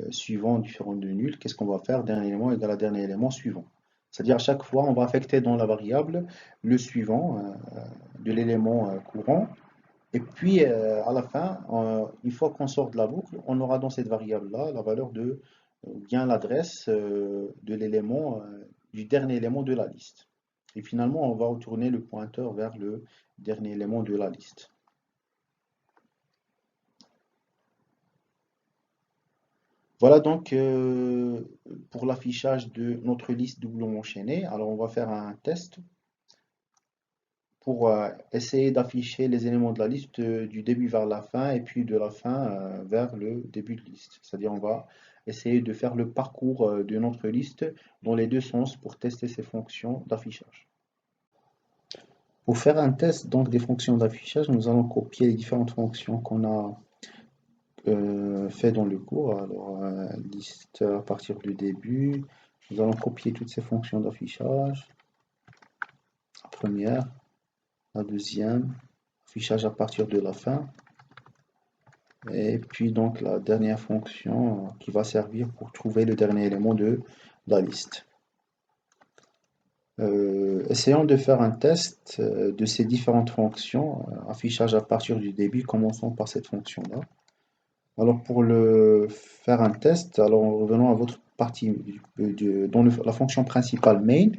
suivant différent de nul, qu'est-ce qu'on va faire? Dernier élément égale à dernier élément suivant. C'est-à-dire à chaque fois, on va affecter dans la variable le suivant de l'élément courant. Et puis, à la fin, une fois qu'on sort de la boucle, on aura dans cette variable-là la valeur de bien l'adresse de l'élément, du dernier élément de la liste. Et finalement, on va retourner le pointeur vers le dernier élément de la liste. Voilà donc pour l'affichage de notre liste doublement enchaînée. Alors on va faire un test pour essayer d'afficher les éléments de la liste du début vers la fin et puis de la fin vers le début de liste. C'est-à-dire on va essayer de faire le parcours de notre liste dans les deux sens pour tester ces fonctions d'affichage. Pour faire un test donc des fonctions d'affichage, nous allons copier les différentes fonctions qu'on a fait dans le cours. Alors, liste à partir du début. Nous allons copier toutes ces fonctions d'affichage. La première, la deuxième, affichage à partir de la fin. Et puis donc la dernière fonction qui va servir pour trouver le dernier élément de la liste. Essayons de faire un test de ces différentes fonctions. Affichage à partir du début, commençons par cette fonction-là. Alors pour faire un test, alors revenons à votre partie dans la fonction principale main.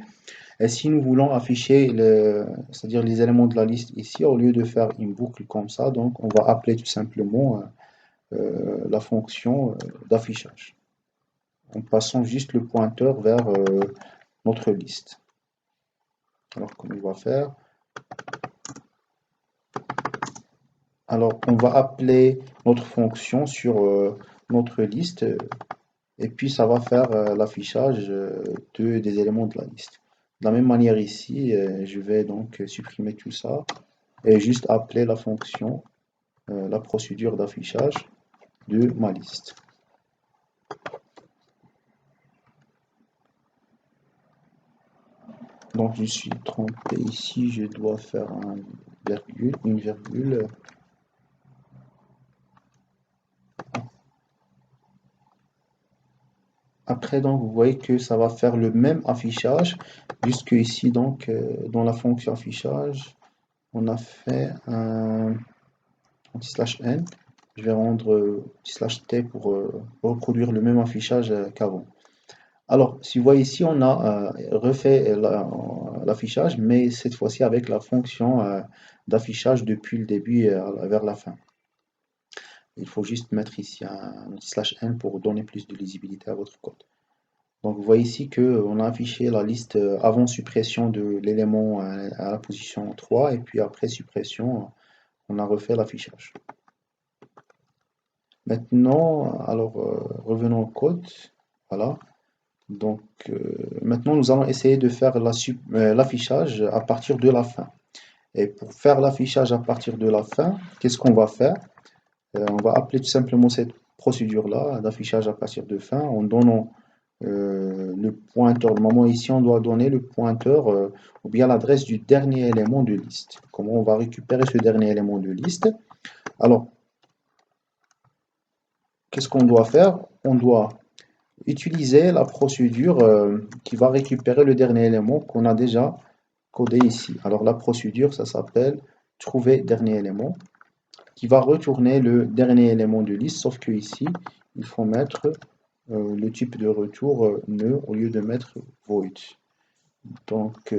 Et si nous voulons afficher c'est-à-dire les éléments de la liste ici, au lieu de faire une boucle comme ça, donc on va appeler tout simplement la fonction d'affichage en passant juste le pointeur vers notre liste. Alors comment on va faire? Alors on va appeler notre fonction sur notre liste. Et puis ça va faire l'affichage des éléments de la liste. De la même manière ici, je vais donc supprimer tout ça et juste appeler la fonction, la procédure d'affichage de ma liste. Donc je suis trompé ici, je dois faire une virgule. Après, donc, vous voyez que ça va faire le même affichage, jusque ici, donc, dans la fonction affichage, on a fait un slash n. Je vais rendre slash t pour reproduire le même affichage qu'avant. Alors, si vous voyez ici, on a refait l'affichage, mais cette fois-ci avec la fonction d'affichage depuis le début vers la fin. Il faut juste mettre ici un slash n pour donner plus de lisibilité à votre code. Donc vous voyez ici qu'on a affiché la liste avant suppression de l'élément à la position 3 et puis après suppression, on a refait l'affichage. Maintenant, alors revenons au code. Voilà. Donc maintenant nous allons essayer de faire l'affichage à partir de la fin. Et pour faire l'affichage à partir de la fin, qu'est-ce qu'on va faire? On va appeler tout simplement cette procédure-là d'affichage à partir de fin en donnant le pointeur. Normalement ici on doit donner le pointeur ou bien l'adresse du dernier élément de liste. Comment on va récupérer ce dernier élément de liste? Alors, qu'est-ce qu'on doit faire? On doit utiliser la procédure qui va récupérer le dernier élément qu'on a déjà codé ici. Alors la procédure, ça s'appelle trouver dernier élément, qui va retourner le dernier élément de liste, sauf que ici, il faut mettre le type de retour nœud au lieu de mettre void. Donc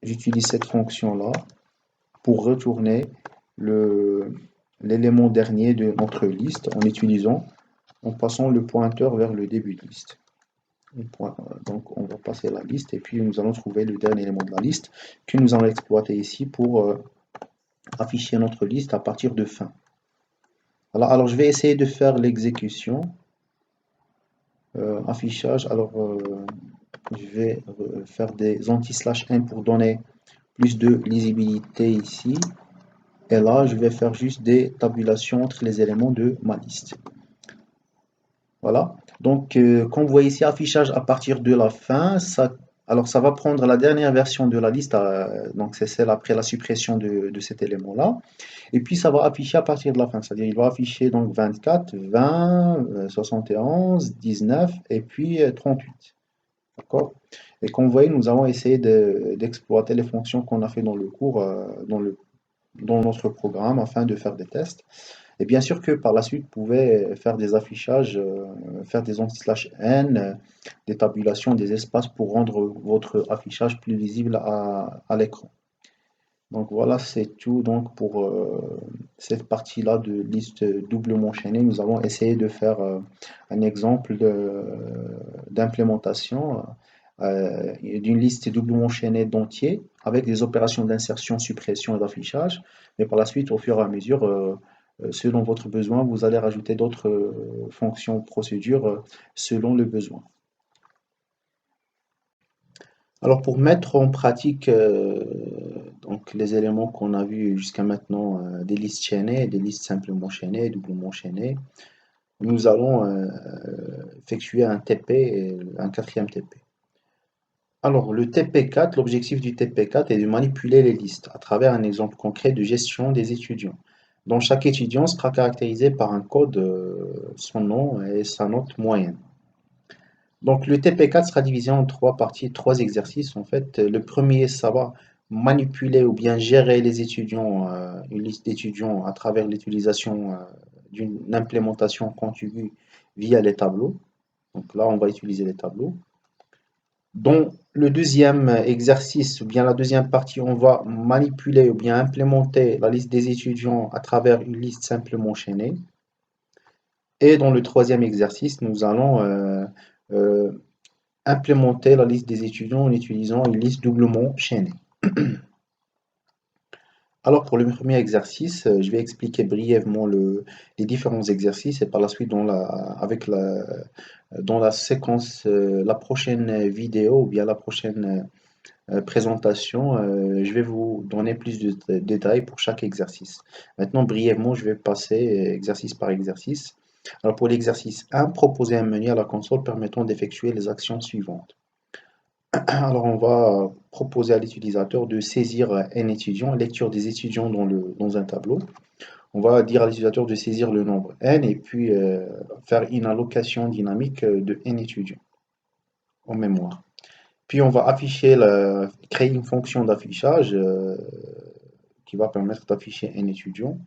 j'utilise cette fonction-là pour retourner l'élément dernier de notre liste en passant le pointeur vers le début de liste. Donc on va passer la liste et puis nous allons trouver le dernier élément de la liste que nous allons exploiter ici pour afficher notre liste à partir de fin. Voilà, alors je vais essayer de faire l'exécution. Affichage, alors je vais faire des anti/n pour donner plus de lisibilité ici. Et là, je vais faire juste des tabulations entre les éléments de ma liste. Voilà. Donc, comme vous voyez ici, affichage à partir de la fin. Alors, ça va prendre la dernière version de la liste. Donc, c'est celle après la suppression de cet élément-là. Et puis, ça va afficher à partir de la fin. C'est-à-dire, il va afficher donc 24, 20, 71, 19 et puis 38. D'accord? Et comme vous voyez, nous avons essayé d'exploiter les fonctions qu'on a fait dans le cours, dans notre programme afin de faire des tests. Et bien sûr que par la suite, vous pouvez faire des affichages, faire des anti/n, des tabulations, des espaces pour rendre votre affichage plus visible à l'écran. Donc voilà, c'est tout donc pour cette partie-là de liste doublement enchaînée. Nous allons essayer de faire un exemple d'implémentation d'une liste doublement enchaînée d'entiers avec des opérations d'insertion, suppression et d'affichage. Mais par la suite, au fur et à mesure, selon votre besoin, vous allez rajouter d'autres fonctions, procédures selon le besoin. Alors pour mettre en pratique donc les éléments qu'on a vus jusqu'à maintenant, des listes chaînées, des listes simplement chaînées, doublement chaînées, nous allons effectuer un TP et un quatrième TP. Alors le TP4, l'objectif du TP4 est de manipuler les listes à travers un exemple concret de gestion des étudiants. Donc chaque étudiant sera caractérisé par un code, son nom et sa note moyenne. Donc le TP4 sera divisé en trois parties, trois exercices. En fait, le premier, ça va manipuler ou bien gérer les étudiants, une liste d'étudiants à travers l'utilisation d'une implémentation contigue via les tableaux. Donc là, on va utiliser les tableaux. Dans le deuxième exercice, ou bien la deuxième partie, on va manipuler ou bien implémenter la liste des étudiants à travers une liste simplement enchaînée. Et dans le troisième exercice, nous allons euh, implémenter la liste des étudiants en utilisant une liste doublement chaînée. Alors pour le premier exercice, je vais expliquer brièvement les différents exercices et par la suite dans la séquence, la prochaine vidéo ou bien la prochaine présentation, je vais vous donner plus de détails pour chaque exercice. Maintenant, brièvement, je vais passer exercice par exercice. Alors pour l'exercice 1, proposer un menu à la console permettant d'effectuer les actions suivantes. Alors, on va proposer à l'utilisateur de saisir un étudiant, lecture des étudiants dans un tableau. On va dire à l'utilisateur de saisir le nombre n et puis faire une allocation dynamique de n étudiants en mémoire. Puis on va créer une fonction d'affichage qui va permettre d'afficher un étudiant.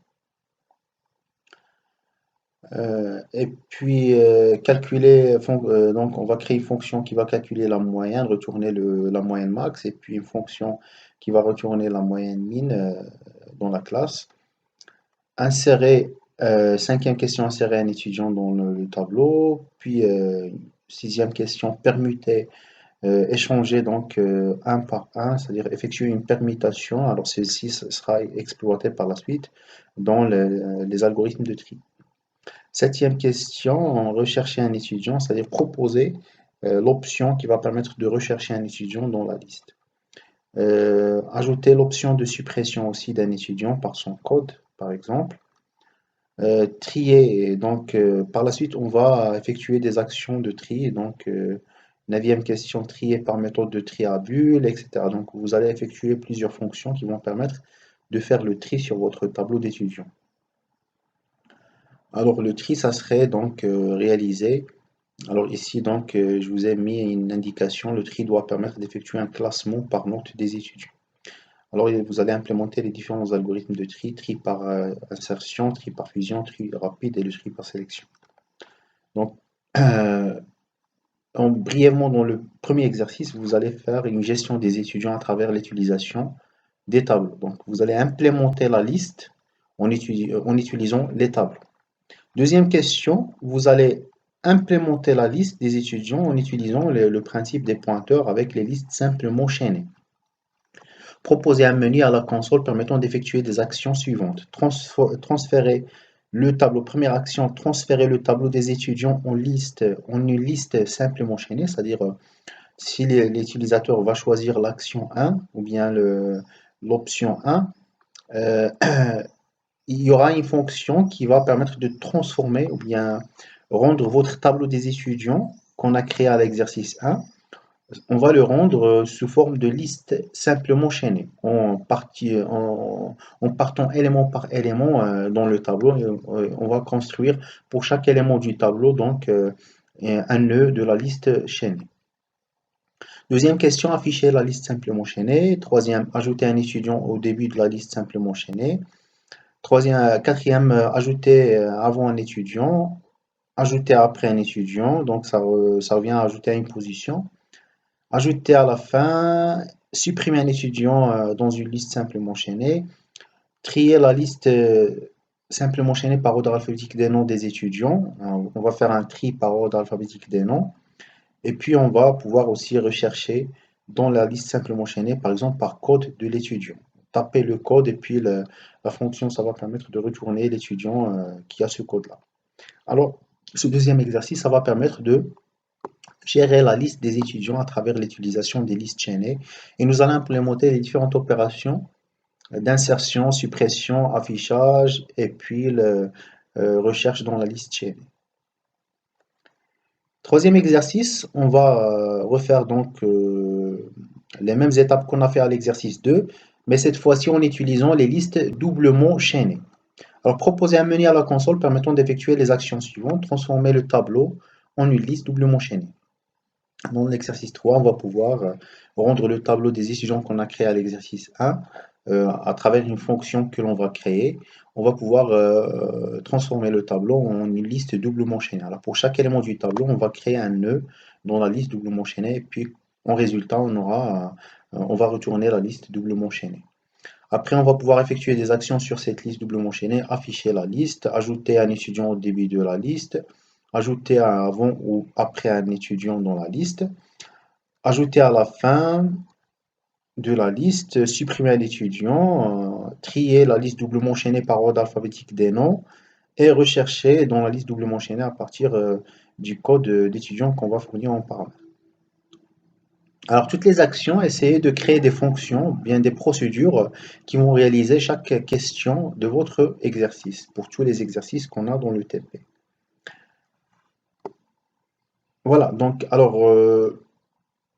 Et puis donc on va créer une fonction qui va calculer la moyenne, retourner la moyenne max, et puis une fonction qui va retourner la moyenne min dans la classe. Insérer Cinquième question, insérer un étudiant dans le tableau. Puis, sixième question, permuter, échanger donc un par un, c'est-à-dire effectuer une permutation. Alors, celle-ci sera exploitée par la suite dans les algorithmes de tri. Septième question, rechercher un étudiant, c'est-à-dire proposer l'option qui va permettre de rechercher un étudiant dans la liste. Ajouter l'option de suppression aussi d'un étudiant par son code, par exemple. Trier, donc par la suite, on va effectuer des actions de tri. Donc, neuvième question, trier par méthode de tri à bulle, etc. Donc, vous allez effectuer plusieurs fonctions qui vont permettre de faire le tri sur votre tableau d'étudiant. Alors, le tri, ça serait donc réalisé. Alors ici, donc, je vous ai mis une indication. Le tri doit permettre d'effectuer un classement par note des étudiants. Alors, vous allez implémenter les différents algorithmes de tri, tri par insertion, tri par fusion, tri rapide et le tri par sélection. Donc, euh, brièvement, dans le premier exercice, vous allez faire une gestion des étudiants à travers l'utilisation des tableaux. Donc, vous allez implémenter la liste en utilisant les tableaux. Deuxième question, vous allez implémenter la liste des étudiants en utilisant le principe des pointeurs avec les listes simplement chaînées. Proposer un menu à la console permettant d'effectuer des actions suivantes. Transférer le tableau, première action, transférer le tableau des étudiants en une liste simplement chaînée, c'est-à-dire si l'utilisateur va choisir l'action 1 ou bien l'option 1, euh, il y aura une fonction qui va permettre de transformer ou bien rendre votre tableau des étudiants qu'on a créé à l'exercice 1, on va le rendre sous forme de liste simplement chaînée, en partant élément par élément dans le tableau. Et, on va construire pour chaque élément du tableau donc un nœud de la liste chaînée. Deuxième question, afficher la liste simplement chaînée. Troisième, ajouter un étudiant au début de la liste simplement chaînée. Quatrième, ajouter avant un étudiant, ajouter après un étudiant, donc ça revient à ajouter à une position. Ajouter à la fin, supprimer un étudiant dans une liste simplement chaînée, trier la liste simplement chaînée par ordre alphabétique des noms des étudiants. Alors, on va faire un tri par ordre alphabétique des noms. Et puis on va pouvoir aussi rechercher dans la liste simplement chaînée, par exemple par code de l'étudiant. Taper le code et puis la fonction, ça va permettre de retourner l'étudiant qui a ce code-là. Alors, ce deuxième exercice, ça va permettre de gérer la liste des étudiants à travers l'utilisation des listes chaînées. Et nous allons implémenter les différentes opérations d'insertion, suppression, affichage et puis recherche dans la liste chaînée. Troisième exercice, on va refaire donc les mêmes étapes qu'on a fait à l'exercice 2, mais cette fois-ci en utilisant les listes doublement chaînées. Alors, proposer un menu à la console permettant d'effectuer les actions suivantes, transformer le tableau en une liste doublement chaînée. Dans l'exercice 3, on va pouvoir rendre le tableau des étudiants qu'on a créé à l'exercice 1 à travers une fonction que l'on va créer. On va pouvoir transformer le tableau en une liste doublement chaînée. Alors pour chaque élément du tableau, on va créer un nœud dans la liste doublement chaînée et puis en résultat, on va retourner la liste doublement chaînée. Après, on va pouvoir effectuer des actions sur cette liste doublement chaînée, afficher la liste, ajouter un étudiant au début de la liste, ajouter un avant ou après un étudiant dans la liste, ajouter à la fin de la liste, supprimer un étudiant, trier la liste doublement chaînée par ordre alphabétique des noms et rechercher dans la liste doublement chaînée à partir du code d'étudiant qu'on va fournir en paramètre. Alors, toutes les actions, essayez de créer des fonctions, bien des procédures qui vont réaliser chaque question de votre exercice, pour tous les exercices qu'on a dans le TP. Voilà, donc, alors,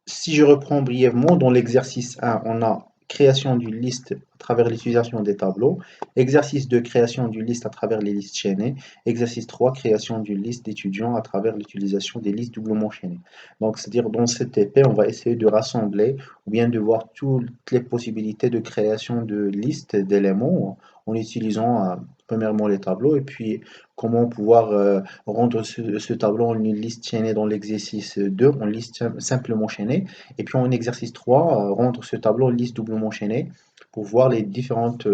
si je reprends brièvement, dans l'exercice 1, on a création d'une liste à travers l'utilisation des tableaux. Exercice 2, création d'une liste à travers les listes chaînées. Exercice 3, création d'une liste d'étudiants à travers l'utilisation des listes doublement chaînées. Donc, c'est-à-dire dans cette TP, on va essayer de rassembler ou bien de voir toutes les possibilités de création de listes d'éléments en utilisant premièrement les tableaux et puis comment pouvoir rendre ce tableau en une liste chaînée dans l'exercice 2, en liste simplement chaînée, et puis en exercice 3, rendre ce tableau en liste doublement chaînée pour voir les différentes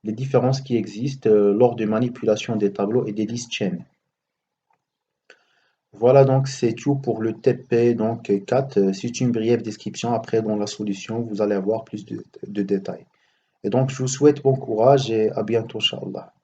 les différences qui existent lors de manipulation des tableaux et des listes chaînées. Voilà donc c'est tout pour le TP donc 4. C'est une brève description. Après dans la solution, vous allez avoir plus de détails. Et donc je vous souhaite bon courage et à bientôt, Inch'Allah.